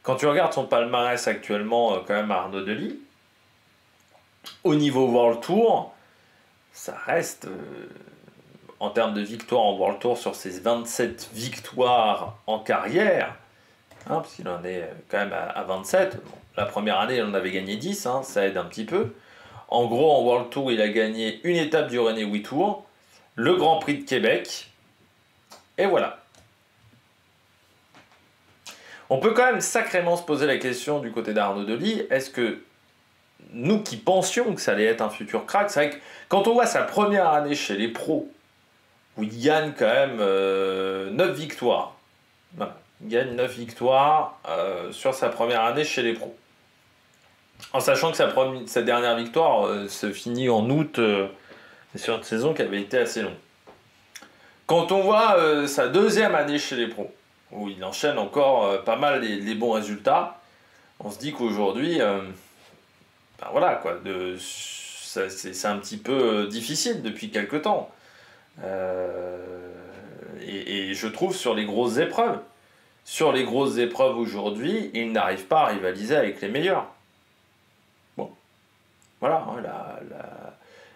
Quand tu regardes son palmarès actuellement, quand même, Arnaud Delis, au niveau World Tour, ça reste, en termes de victoires en World Tour, sur ses 27 victoires en carrière, parce qu'il en est quand même à 27. Bon, la première année, il en avait gagné 10, ça aide un petit peu. En gros, en World Tour, il a gagné une étape du René 8 Tours, le Grand Prix de Québec, et voilà. On peut quand même sacrément se poser la question du côté d'Arnaud Delis, est-ce que nous qui pensions que ça allait être un futur crack, c'est vrai que quand on voit sa première année chez les pros, où il gagne quand même 9 victoires, voilà, il gagne 9 victoires sur sa première année chez les pros, en sachant que sa dernière victoire se finit en août, sur une saison qui avait été assez longue. Quand on voit sa 2e année chez les pros, où il enchaîne encore pas mal les bons résultats, on se dit qu'aujourd'hui, ben voilà quoi, c'est un petit peu difficile depuis quelque temps. Et je trouve sur les grosses épreuves aujourd'hui, il n'arrive pas à rivaliser avec les meilleurs. Bon, voilà,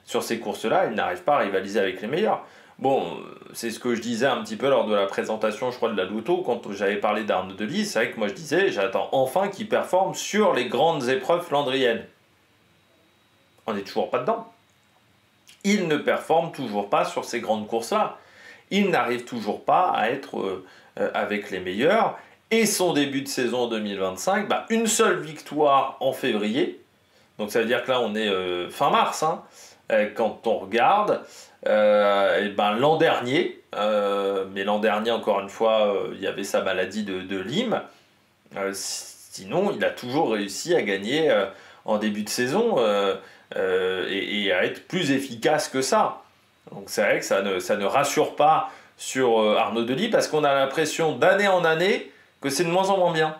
sur ces courses-là, il n'arrive pas à rivaliser avec les meilleurs. Bon, c'est ce que je disais un petit peu lors de la présentation, je crois, de la Loto, quand j'avais parlé d'Arnaud Delis. C'est vrai que moi je disais, j'attends enfin qu'il performe sur les grandes épreuves flandriennes. On n'est toujours pas dedans. Il ne performe toujours pas sur ces grandes courses-là. Il n'arrive toujours pas à être avec les meilleurs. Et son début de saison 2025, une seule victoire en février. Donc ça veut dire que là, on est fin mars, quand on regarde. L'an dernier, mais l'an dernier, encore une fois, il y avait sa maladie de Lyme. Sinon, il a toujours réussi à gagner en début de saison et à être plus efficace que ça. Donc c'est vrai que ça ne rassure pas sur Arnaud Delis, parce qu'on a l'impression d'année en année que c'est de moins en moins bien.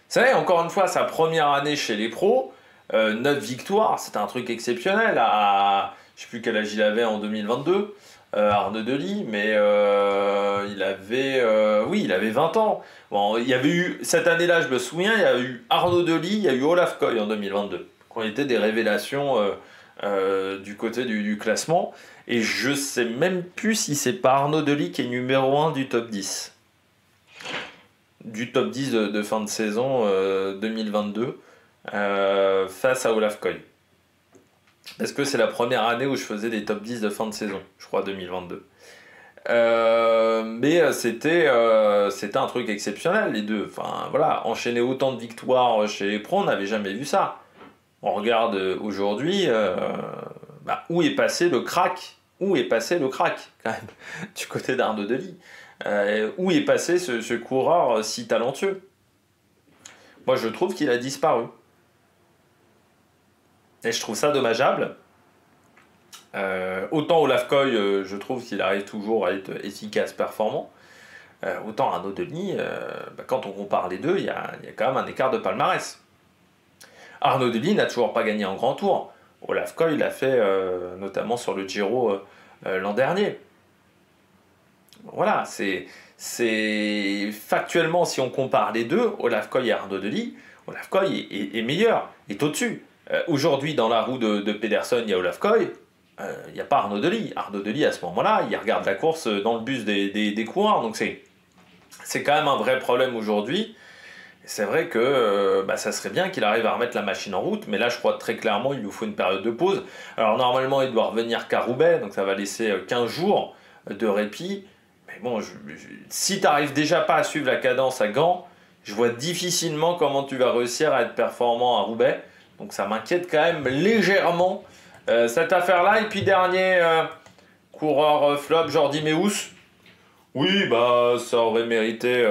C'est vrai, encore une fois, sa première année chez les pros, 9 victoires, c'était un truc exceptionnel. Je ne sais plus quel âge il avait en 2022, Arnaud Delis, mais il avait 20 ans. Bon, il y avait eu, cette année-là, je me souviens, il y a eu Arnaud Delis, il y a eu Olaf Koy en 2022, qui ont été des révélations du côté du classement. Et je ne sais même plus si c'est pas Arnaud Delis qui est numéro 1 du top 10. Du top 10 de fin de saison 2022 face à Olaf Koy. Parce que c'est la première année où je faisais des top 10 de fin de saison, je crois 2022. Mais c'était un truc exceptionnel, les deux. Enfin, voilà, enchaîner autant de victoires chez les pros, on n'avait jamais vu ça. On regarde aujourd'hui où est passé le crack. Où est passé le crack, quand même, du côté d'Arnaud Delis. Où est passé ce coureur si talentueux? Moi, je trouve qu'il a disparu. Et je trouve ça dommageable. Autant Olaf Koy, je trouve qu'il arrive toujours à être efficace, performant. Autant Arnaud Delis, quand on compare les deux, il y a quand même un écart de palmarès. Arnaud Delis n'a toujours pas gagné en grand tour. Olaf Koy l'a fait notamment sur le Giro l'an dernier. Voilà, c'est factuellement, si on compare les deux, Olaf Koy et Arnaud Delis, Olaf Koy est meilleur, est au-dessus. Aujourd'hui, dans la roue de Pedersen, il y a Olaf Koy. il n'y a pas Arnaud Delis. Arnaud Delis, à ce moment-là, il regarde la course dans le bus des coureurs. Donc c'est quand même un vrai problème aujourd'hui. C'est vrai que ça serait bien qu'il arrive à remettre la machine en route, mais là je crois très clairement il nous faut une période de pause. Alors normalement il doit revenir qu'à Roubaix, donc ça va laisser 15 jours de répit. Mais bon, si tu n'arrives déjà pas à suivre la cadence à Gand, je vois difficilement comment tu vas réussir à être performant à Roubaix. Donc ça m'inquiète quand même légèrement cette affaire-là. Et puis dernier coureur flop, Jordi Meus. Oui, ça aurait mérité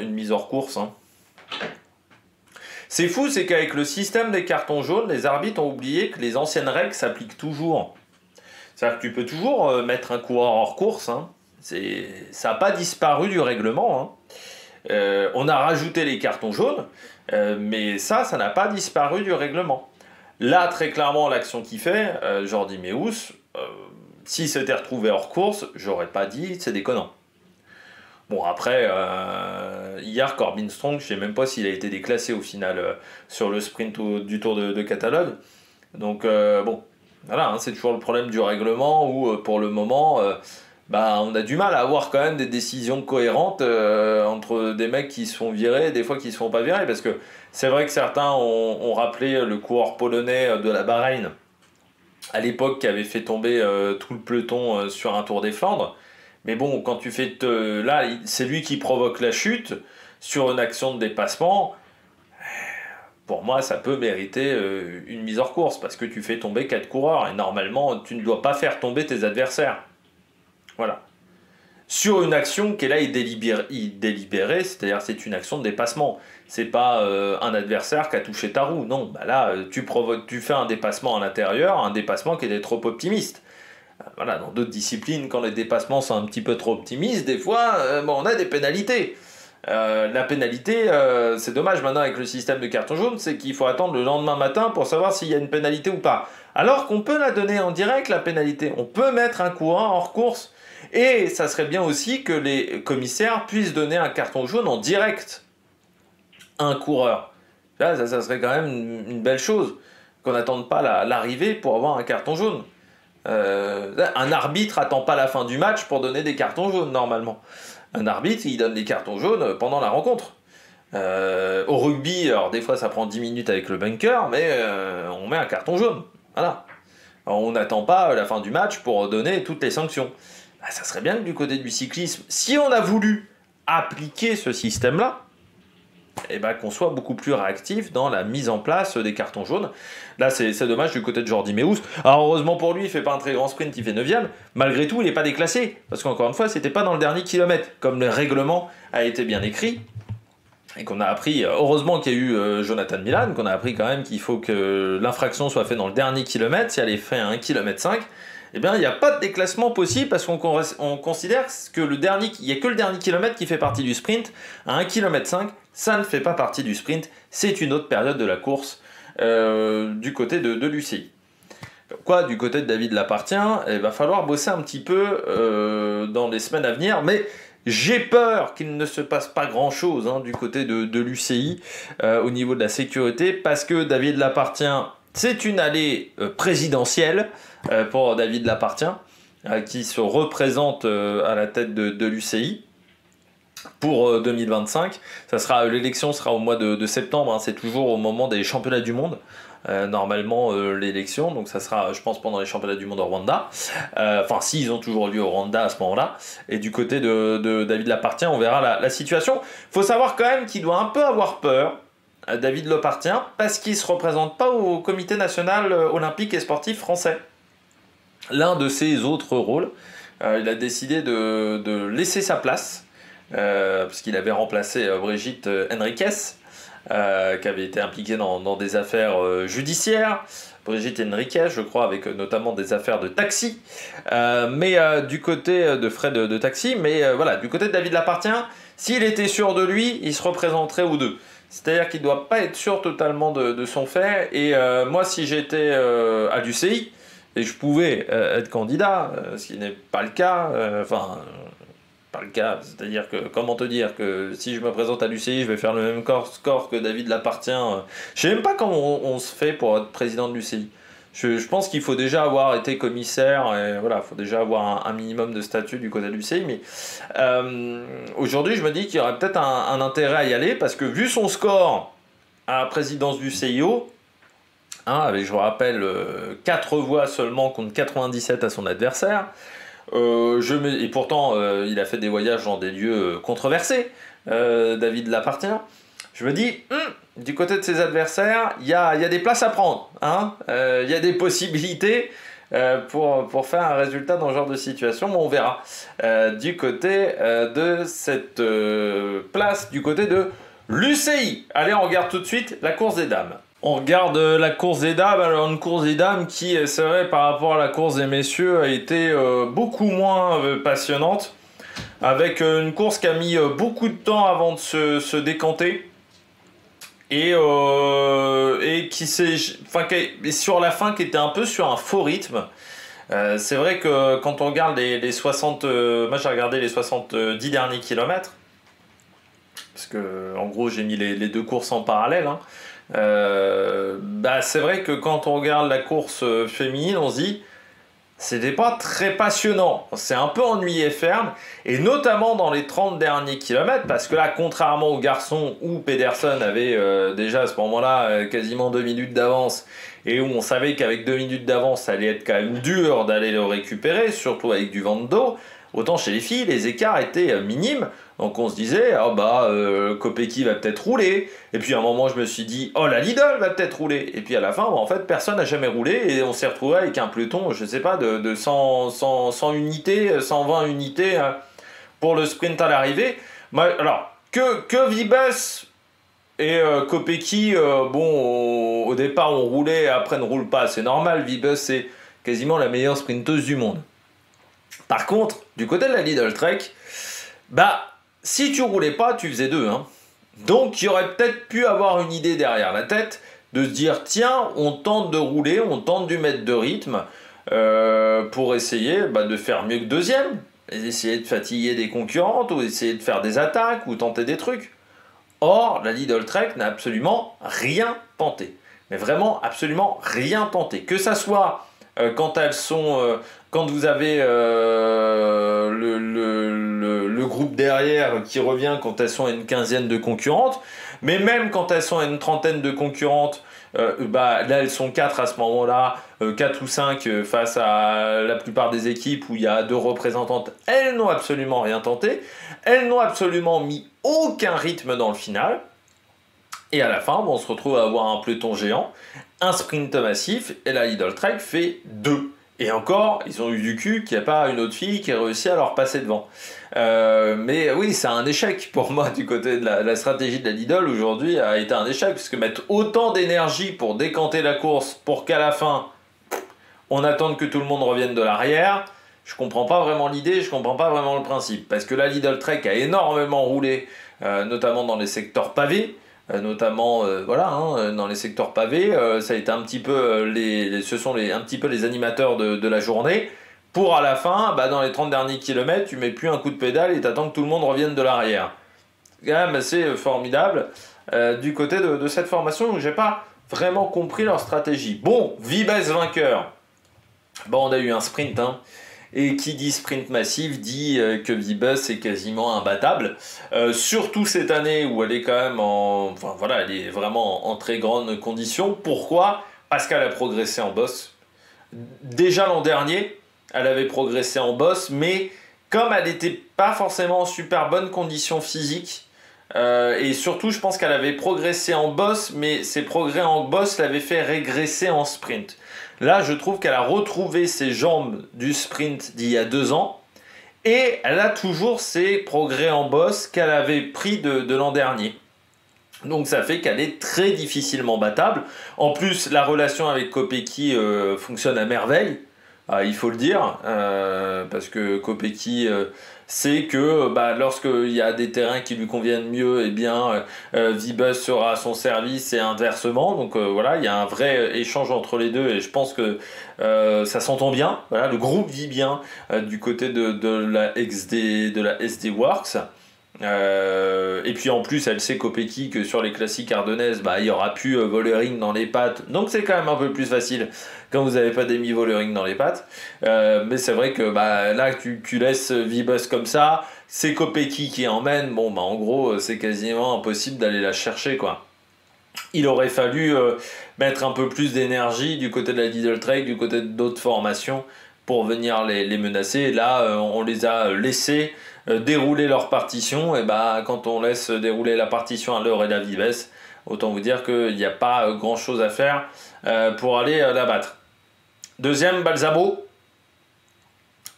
une mise hors course, hein. C'est fou, c'est qu'avec le système des cartons jaunes, les arbitres ont oublié que les anciennes règles s'appliquent toujours. C'est-à-dire que tu peux toujours mettre un coureur hors course, hein. Ça n'a pas disparu du règlement, hein. On a rajouté les cartons jaunes, mais ça n'a pas disparu du règlement. Là, très clairement, l'action qu'il fait, Jordi Meus, s'il s'était retrouvé hors course, j'aurais pas dit c'est déconnant. Bon, après, hier, Corbin Strong, je ne sais même pas s'il a été déclassé au final sur le sprint du Tour de Catalogne. Donc, bon, voilà, hein, c'est toujours le problème du règlement où, pour le moment, on a du mal à avoir quand même des décisions cohérentes entre des mecs qui se font virer et des fois qui ne se font pas virer. Parce que c'est vrai que certains ont rappelé le coureur polonais de la Bahreïn à l'époque qui avait fait tomber tout le peloton sur un Tour des Flandres. Mais bon, quand tu fais... là, c'est lui qui provoque la chute sur une action de dépassement. Pour moi, ça peut mériter une mise hors course parce que tu fais tomber 4 coureurs et normalement, tu ne dois pas faire tomber tes adversaires. Voilà. Sur une action qui est là délibérée, c'est-à-dire c'est une action de dépassement. C'est pas un adversaire qui a touché ta roue. Non, là, tu fais un dépassement à l'intérieur, un dépassement qui était trop optimiste. Voilà, dans d'autres disciplines, quand les dépassements sont un petit peu trop optimistes, des fois, on a des pénalités. La pénalité, c'est dommage maintenant avec le système de carton jaune, c'est qu'il faut attendre le lendemain matin pour savoir s'il y a une pénalité ou pas. Alors qu'on peut la donner en direct, la pénalité. On peut mettre un coureur hors course. Et ça serait bien aussi que les commissaires puissent donner un carton jaune en direct à un coureur. Là, ça serait quand même une belle chose. Qu'on n'attende pas l'arrivée pour avoir un carton jaune. Un arbitre attend pas la fin du match pour donner des cartons jaunes normalement. Un arbitre il donne des cartons jaunes pendant la rencontre. Au rugby, alors des fois ça prend 10 minutes avec le bunker, mais on met un carton jaune. Voilà. Alors, on n'attend pas la fin du match pour donner toutes les sanctions. Ça serait bien que du côté du cyclisme, si on a voulu appliquer ce système-là, qu'on soit beaucoup plus réactif dans la mise en place des cartons jaunes. Là, c'est dommage du côté de Jordi Meus. Alors, heureusement pour lui, il fait pas un très grand sprint, il fait 9ème. Malgré tout, il n'est pas déclassé. Parce qu'encore une fois, c'était pas dans le dernier kilomètre. Comme le règlement a été bien écrit. Et qu'on a appris, heureusement qu'il y a eu Jonathan Milan, qu'on a appris quand même qu'il faut que l'infraction soit faite dans le dernier kilomètre. Si elle est faite à 1,5 km, il n'y a pas de déclassement possible parce qu'on considère que il n'y a que le dernier kilomètre qui fait partie du sprint. À 1,5 km, ça ne fait pas partie du sprint. C'est une autre période de la course du côté de l'UCI. Quoi, du côté de David Lappartient, il va falloir bosser un petit peu dans les semaines à venir. Mais j'ai peur qu'il ne se passe pas grand-chose du côté de l'UCI au niveau de la sécurité parce que David Lappartient, c'est une allée présidentielle pour David Lappartient qui se représente à la tête de l'UCI pour 2025. L'élection sera au mois de septembre, c'est toujours au moment des championnats du monde. Normalement l'élection, donc ça sera je pense pendant les championnats du monde au Rwanda, s'ils ont toujours lieu au Rwanda à ce moment là, et du côté de David Lappartient on verra la situation. Faut savoir quand même qu'il doit un peu avoir peur, David Lappartient, parce qu'il ne se représente pas au comité national olympique et sportif français. L'un de ses autres rôles, il a décidé de laisser sa place, parce qu'il avait remplacé Brigitte Henriques, qui avait été impliquée dans des affaires judiciaires. Brigitte Henriques, je crois, avec notamment des affaires de taxi, du côté de frais de taxi, voilà, du côté de David Lappartient, s'il était sûr de lui, il se représenterait ou deux. C'est-à-dire qu'il ne doit pas être sûr totalement de son fait, et moi, si j'étais à l'UCI, et je pouvais être candidat, ce qui n'est pas le cas, pas le cas, c'est-à-dire que, comment te dire, que si je me présente à l'UCI, je vais faire le même score que David Lappartient. Je sais même pas comment on se fait pour être président de l'UCI. Je pense qu'il faut déjà avoir été commissaire, et voilà, il faut déjà avoir un minimum de statut du côté du CI, mais aujourd'hui je me dis qu'il y aurait peut-être un intérêt à y aller, parce que vu son score à la présidence du CIO, hein, avec, je vous rappelle, 4 voix seulement contre 97 à son adversaire, et pourtant il a fait des voyages dans des lieux controversés, David Lappartient, je me dis, du côté de ses adversaires, il y a des places à prendre, hein, y a des possibilités pour faire un résultat dans ce genre de situation, mais on verra. Du côté de cette place, du côté de l'UCI. Allez, on regarde tout de suite la course des dames. On regarde la course des dames, alors une course des dames qui, c'est vrai, par rapport à la course des messieurs, a été beaucoup moins passionnante, avec une course qui a mis beaucoup de temps avant de se décanter, et qui sur la fin qui était un peu sur un faux rythme. C'est vrai que quand on regarde les 60, moi j'ai regardé les 70 derniers kilomètres, parce que en gros j'ai mis les deux courses en parallèle, hein. C'est vrai que quand on regarde la course féminine, on se dit c'était pas très passionnant, c'est un peu ennuyé ferme, et notamment dans les 30 derniers kilomètres, parce que là, contrairement aux garçons où Pedersen avait déjà à ce moment-là quasiment 2 minutes d'avance, et où on savait qu'avec 2 minutes d'avance, ça allait être quand même dur d'aller le récupérer, surtout avec du vent de dos, autant chez les filles, les écarts étaient minimes. Donc on se disait, Kopecky va peut-être rouler. Et puis à un moment, je me suis dit, oh, la Lidl va peut-être rouler. Et puis à la fin, en fait, personne n'a jamais roulé. Et on s'est retrouvé avec un peloton, je sais pas, de 100 unités, 120 unités pour le sprint à l'arrivée. Alors, que Vibus et Kopecky, au départ, on roulait, après ne roule pas. C'est normal, Vibus, c'est quasiment la meilleure sprinteuse du monde. Par contre, du côté de la Lidl Trek, si tu roulais pas, tu faisais 2. Hein. Donc, il y aurait peut-être pu avoir une idée derrière la tête de se dire, tiens, on tente de rouler, on tente de mettre de rythme pour essayer de faire mieux que deuxième, essayer de fatiguer des concurrentes, ou essayer de faire des attaques, ou tenter des trucs. Or, la Lidl Trek n'a absolument rien tenté. Mais vraiment, absolument rien tenté. Que ça soit quand vous avez le groupe derrière qui revient quand elles sont à une quinzaine de concurrentes, mais même quand elles sont à une trentaine de concurrentes, là elles sont 4 à ce moment-là, 4 ou 5 face à la plupart des équipes où il y a 2 représentantes, elles n'ont absolument rien tenté, elles n'ont absolument mis aucun rythme dans le final, et à la fin on se retrouve à avoir un peloton géant, un sprint massif, et la Lidl Trek fait 2. Et encore, ils ont eu du cul qu'il n'y a pas une autre fille qui a réussi à leur passer devant. Mais oui, c'est un échec pour moi du côté de la stratégie de la Lidl aujourd'hui a été un échec, puisque mettre autant d'énergie pour décanter la course pour qu'à la fin, on attende que tout le monde revienne de l'arrière, je comprends pas vraiment l'idée, je comprends pas vraiment le principe. Parce que la Lidl Trek a énormément roulé, notamment dans les secteurs pavés, notamment dans les secteurs pavés, ça a été un petit peu un petit peu les animateurs de la journée, pour à la fin, dans les 30 derniers kilomètres, tu mets plus un coup de pédale et t'attends que tout le monde revienne de l'arrière. C'est quand même assez formidable du côté de cette formation, où j'ai pas vraiment compris leur stratégie. Bon, Vibes vainqueur, on a eu un sprint, hein. Et qui dit sprint massif dit que Vibus est quasiment imbattable. Surtout cette année où elle est quand même elle est vraiment en très grande condition. Pourquoi ? Parce qu'elle a progressé en boss. Déjà l'an dernier, elle avait progressé en boss, mais comme elle n'était pas forcément en super bonne condition physique, et surtout je pense qu'elle avait progressé en boss, mais ses progrès en boss l'avaient fait régresser en sprint. Là, je trouve qu'elle a retrouvé ses jambes du sprint d'il y a 2 ans, et elle a toujours ses progrès en boss qu'elle avait pris de l'an dernier. Donc ça fait qu'elle est très difficilement battable. En plus, la relation avec Kopecky fonctionne à merveille, il faut le dire, parce que Kopecky sait que lorsqu'il y a des terrains qui lui conviennent mieux, Vibus sera à son service et inversement. Donc il y a un vrai échange entre les deux, et je pense que ça s'entend bien. Voilà, le groupe vit bien du côté de la SD Works. Et puis en plus, elle sait Kopecky que sur les classiques ardennaises, il y aura plus Vollering dans les pattes. Donc c'est quand même un peu plus facile quand vous n'avez pas d'Amy Vollering dans les pattes. Mais c'est vrai que là, tu laisses Vibus comme ça. C'est Kopecky qui emmène. Bon, en gros, c'est quasiment impossible d'aller la chercher, quoi. Il aurait fallu mettre un peu plus d'énergie du côté de la Lidl Trek, du côté d'autres formations pour venir les menacer. Et là, on les a laissés dérouler leur partition. Et quand on laisse dérouler la partition à l'heure et la vivesse, autant vous dire qu'il n'y a pas grand chose à faire pour aller la battre. Deuxième, Balsamo.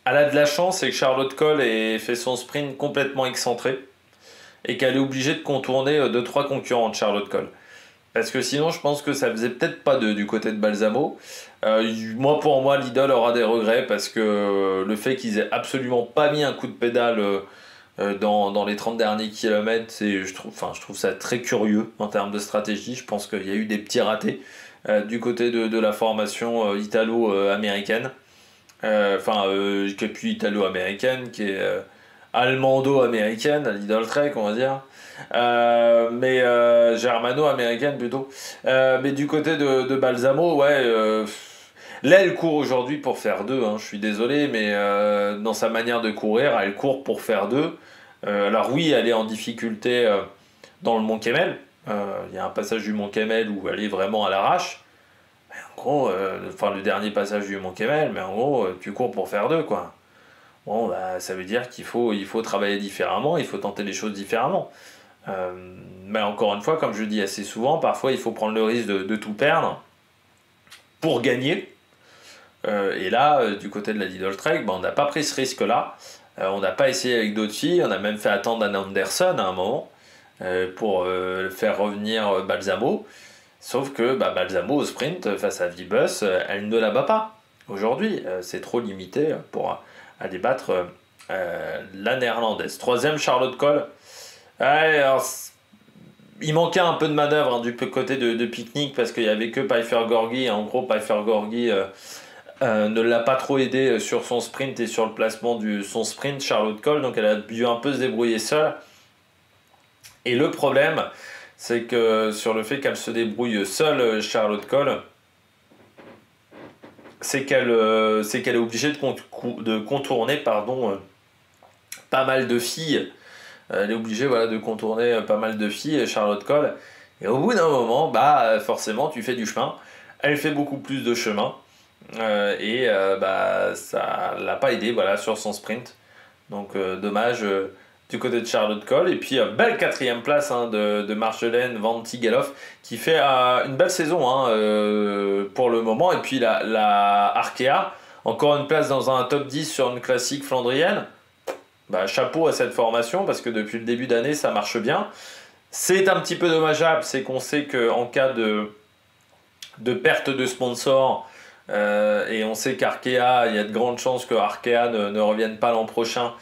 Elle a de la chance, c'est que Charlotte Cole ait fait son sprint complètement excentré et qu'elle est obligée de contourner 2-3 concurrents de Charlotte Cole. Parce que sinon, je pense que ça faisait peut-être pas du côté de Balsamo. Pour moi, Lidl aura des regrets parce que le fait qu'ils aient absolument pas mis un coup de pédale dans les 30 derniers kilomètres, je trouve ça très curieux en termes de stratégie. Je pense qu'il y a eu des petits ratés du côté de la formation italo-américaine. Qui est plus italo-américaine, qui est allemando-américaine, à Lidl Trek, on va dire. Germano-américaine plutôt. Mais du côté de Balsamo, là elle court aujourd'hui pour faire 2, je suis désolé, mais dans sa manière de courir, elle court pour faire 2. Alors oui, elle est en difficulté dans le Mont Kemmel. Il y a un passage du Mont Kemmel où elle est vraiment à l'arrache. En gros, le dernier passage du Mont Kemmel, mais en gros, tu cours pour faire 2, quoi. Bon, ça veut dire qu'il faut travailler différemment, il faut tenter les choses différemment. Mais encore une fois, comme je dis assez souvent, parfois il faut prendre le risque de tout perdre pour gagner. Et là, du côté de la Lidl Trek, on n'a pas pris ce risque-là. On n'a pas essayé avec d'autres filles, on a même fait attendre Anna Anderson à un moment pour faire revenir Balsamo. Sauf que Balsamo au sprint face à Vibus, elle ne la bat pas. Aujourd'hui, c'est trop limité pour aller battre la néerlandaise. Troisième, Charlotte Cole. Alors, il manquait un peu de manœuvre du côté de Picnic parce qu'il n'y avait que Pfeiffer Gorgi. En gros, Pfeiffer Gorgi ne l'a pas trop aidé sur son sprint et sur le placement de son sprint, Charlotte Cole. Donc elle a dû un peu se débrouiller seule. Et le problème, c'est que sur le fait qu'elle se débrouille seule, Charlotte Cole, c'est qu'elle est obligée de contourner pas mal de filles. Elle est obligée de contourner pas mal de filles, Charlotte Cole. Et au bout d'un moment, forcément, tu fais du chemin. Elle fait beaucoup plus de chemin. Ça l'a pas aidé sur son sprint. Donc, dommage du côté de Charlotte Cole. Et puis, belle 4e place de Marjolaine Van Tigeloff qui fait une belle saison pour le moment. Et puis, la Arkea, encore une place dans un top 10 sur une classique flandrienne. Chapeau à cette formation parce que depuis le début d'année ça marche bien. C'est un petit peu dommageable, c'est qu'on sait qu'en cas de perte de sponsor et on sait qu'Arkea, il y a de grandes chances que Arkea ne revienne pas l'an prochain,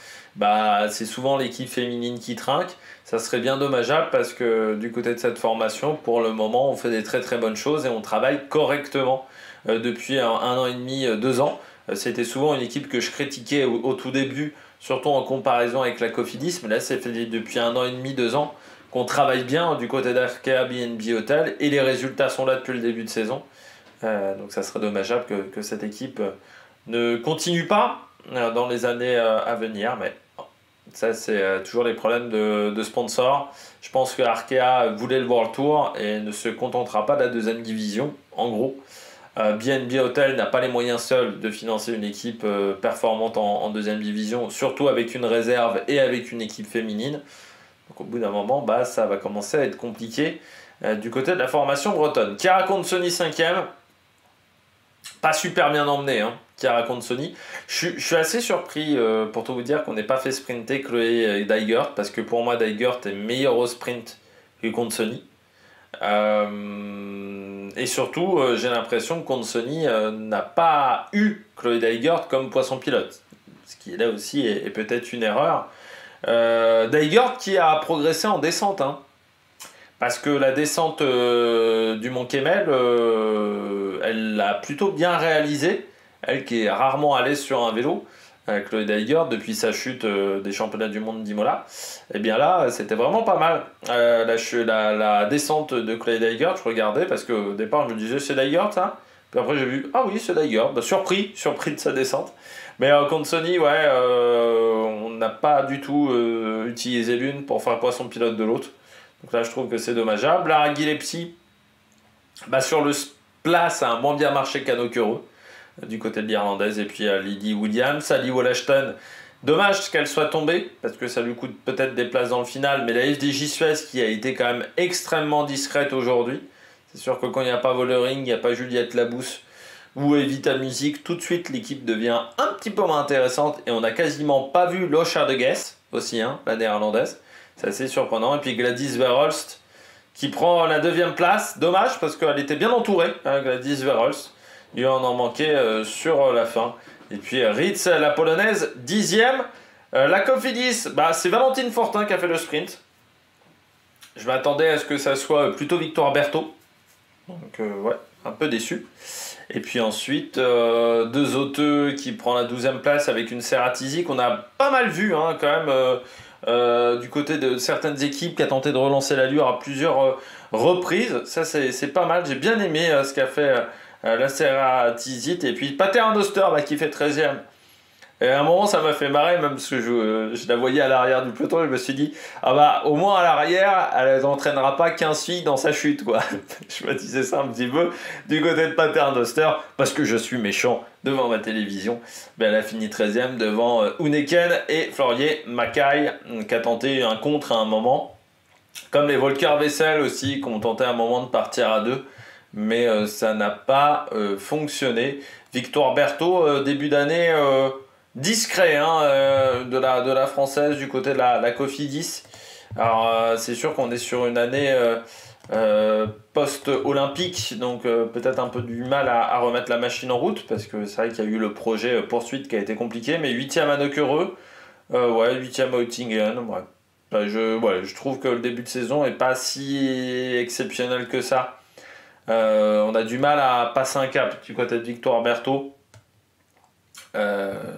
c'est souvent l'équipe féminine qui trinque. Ça serait bien dommageable parce que du côté de cette formation, pour le moment on fait des très très bonnes choses et on travaille correctement depuis un an et demi, 2 ans. C'était souvent une équipe que je critiquais au tout début, surtout en comparaison avec la Cofidis, mais là c'est fait depuis 1 an et demi, 2 ans qu'on travaille bien du côté d'Arkea BNB Hotel et les résultats sont là depuis le début de saison. Donc ça serait dommageable que cette équipe ne continue pas dans les années à venir, mais ça c'est toujours les problèmes de sponsors. Je pense que Arkea voulait le World Tour et ne se contentera pas de la 2e division, en gros. BNB Hotel n'a pas les moyens seuls de financer une équipe performante en 2e division, surtout avec une réserve et avec une équipe féminine. Donc au bout d'un moment, ça va commencer à être compliqué du côté de la formation bretonne. Chiara Consoni 5e, pas super bien emmené, Chiara Consoni. Je suis assez surpris, pour tout vous dire, qu'on n'ait pas fait sprinter Chloé Dygert, parce que pour moi, Dygert est meilleure au sprint que Consoni. Et surtout, j'ai l'impression que Consoni n'a pas eu Chloé Dygert comme poisson pilote. Ce qui là aussi est peut-être une erreur. Dygert qui a progressé en descente. Parce que la descente du Mont Kemmel, elle l'a plutôt bien réalisée. Elle qui est rarement à l'aise sur un vélo. Chloé Dygert depuis sa chute des championnats du monde d'Imola. Et bien là, c'était vraiment pas mal. La descente de Chloé Dygert, je regardais parce qu'au départ, je me disais c'est Dygert ça. Puis après, j'ai vu ah oui, c'est Dygert. Bah, surpris de sa descente. Mais contre Sony, ouais, on n'a pas du tout utilisé l'une pour faire poisson pilote de l'autre. Donc là, je trouve que c'est dommageable. La Aguilepsy, bah, sur le plat, ça a moins bien marché qu'Anokereux du côté de l'Irlandaise. Et puis Lydie Williams, Ali Wollaston. Dommage qu'elle soit tombée, parce que ça lui coûte peut-être des places dans le final. Mais la FDJ Suez qui a été quand même extrêmement discrète aujourd'hui. C'est sûr que quand il n'y a pas Vollering, il n'y a pas Juliette Labousse ou Evita Music, tout de suite l'équipe devient un petit peu moins intéressante. Et on n'a quasiment pas vu Locha de Guess aussi, hein, la néerlandaise. C'est assez surprenant. Et puis Gladys Verhulst qui prend la 2e place. Dommage parce qu'elle était bien entourée, hein, Gladys Verhulst. Il en manquait sur la fin. Et puis Ritz, la polonaise, 10e. La Cofidis, bah, c'est Valentine Fortin qui a fait le sprint. Je m'attendais à ce que ça soit plutôt Victoire Berthaud. Donc ouais, un peu déçu. Et puis ensuite, deux Auteux qui prend la 12e place avec une Serratisi qu'on a pas mal vu hein, quand même du côté de certaines équipes qui a tenté de relancer l'allure à plusieurs reprises. Ça c'est pas mal, j'ai bien aimé ce qu'a fait la Serratisi. Et puis Pattern Oster qui fait 13e. Et à un moment, ça m'a fait marrer, même parce que je la voyais à l'arrière du peloton, et je me suis dit, ah bah, au moins à l'arrière, elle n'entraînera pas 15 filles dans sa chute, quoi. Je me disais ça un petit peu du côté de Pattern Oster, parce que je suis méchant devant ma télévision. Ben, elle a fini 13e devant Uneken et Florier Mackay, qui a tenté un contre à un moment. Comme les Volker Wessel aussi, qui ont tenté un moment de partir à deux. Mais ça n'a pas fonctionné. Victoire Berthaud, début d'année... discret hein, de la française du côté de la Cofidis. Alors c'est sûr qu'on est sur une année post-olympique, donc peut-être un peu du mal à remettre la machine en route, parce que c'est vrai qu'il y a eu le projet poursuite qui a été compliqué, mais 8e à Nokereux, ouais, 8e à Oettingen, ouais. Je trouve que le début de saison est pas si exceptionnel que ça. On a du mal à passer un cap du côté de Victoire Berthaud.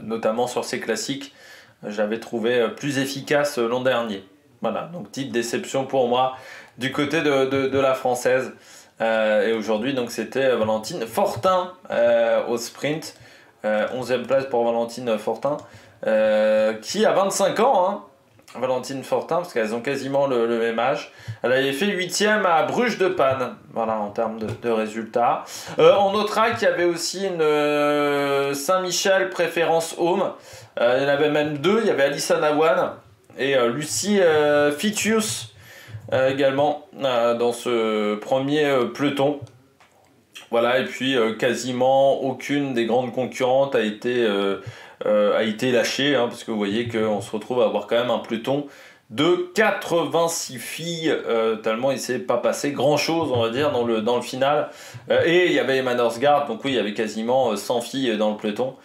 Notamment sur ces classiques, j'avais trouvé plus efficace l'an dernier. Voilà, donc petite déception pour moi du côté de la française. Et aujourd'hui, donc c'était Valentine Fortin au sprint, 11e place pour Valentine Fortin, qui a 25 ans. Hein. Valentine Fortin, parce qu'elles ont quasiment le même âge. Elle avait fait 8e à Bruges de Panne, voilà, en termes de résultats. En Autrac, il y avait aussi une Saint-Michel préférence home. Il y en avait même deux, il y avait Alissa Nawan et Lucie Fitius également dans ce premier peloton. Voilà, et puis quasiment aucune des grandes concurrentes a été lâchée, hein, parce que vous voyez qu'on se retrouve à avoir quand même un peloton de 86 filles, tellement il ne s'est pas passé grand chose, on va dire, dans le final. Et il y avait Emma Norsgaard, donc oui, il y avait quasiment 100 filles dans le peloton,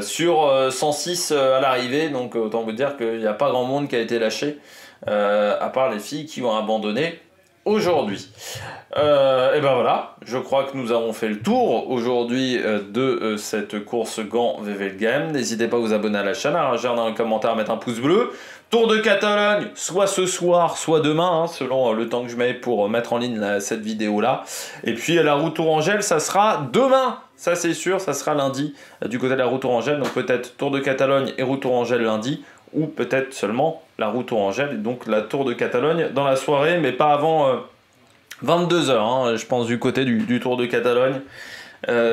sur 106 à l'arrivée, donc autant vous dire qu'il n'y a pas grand monde qui a été lâché, à part les filles qui ont abandonné aujourd'hui. Et ben voilà, je crois que nous avons fait le tour aujourd'hui de cette course Gand Wevelgem. N'hésitez pas à vous abonner à la chaîne, à réagir dans les commentaires, à mettre un pouce bleu. Tour de Catalogne, soit ce soir, soit demain, hein, selon le temps que je mets pour mettre en ligne cette vidéo-là. Et puis la route Tourangelle, ça sera demain, ça c'est sûr, ça sera lundi du côté de la route Tourangelle. Donc peut-être Tour de Catalogne et route Tourangelle lundi, ou peut-être seulement la route Tourangelle et donc la Tour de Catalogne dans la soirée, mais pas avant 22h, hein, je pense, du côté du Tour de Catalogne.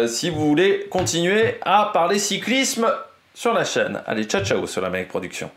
Si vous voulez continuer à parler cyclisme sur la chaîne. Allez, ciao ciao sur la Mec Production.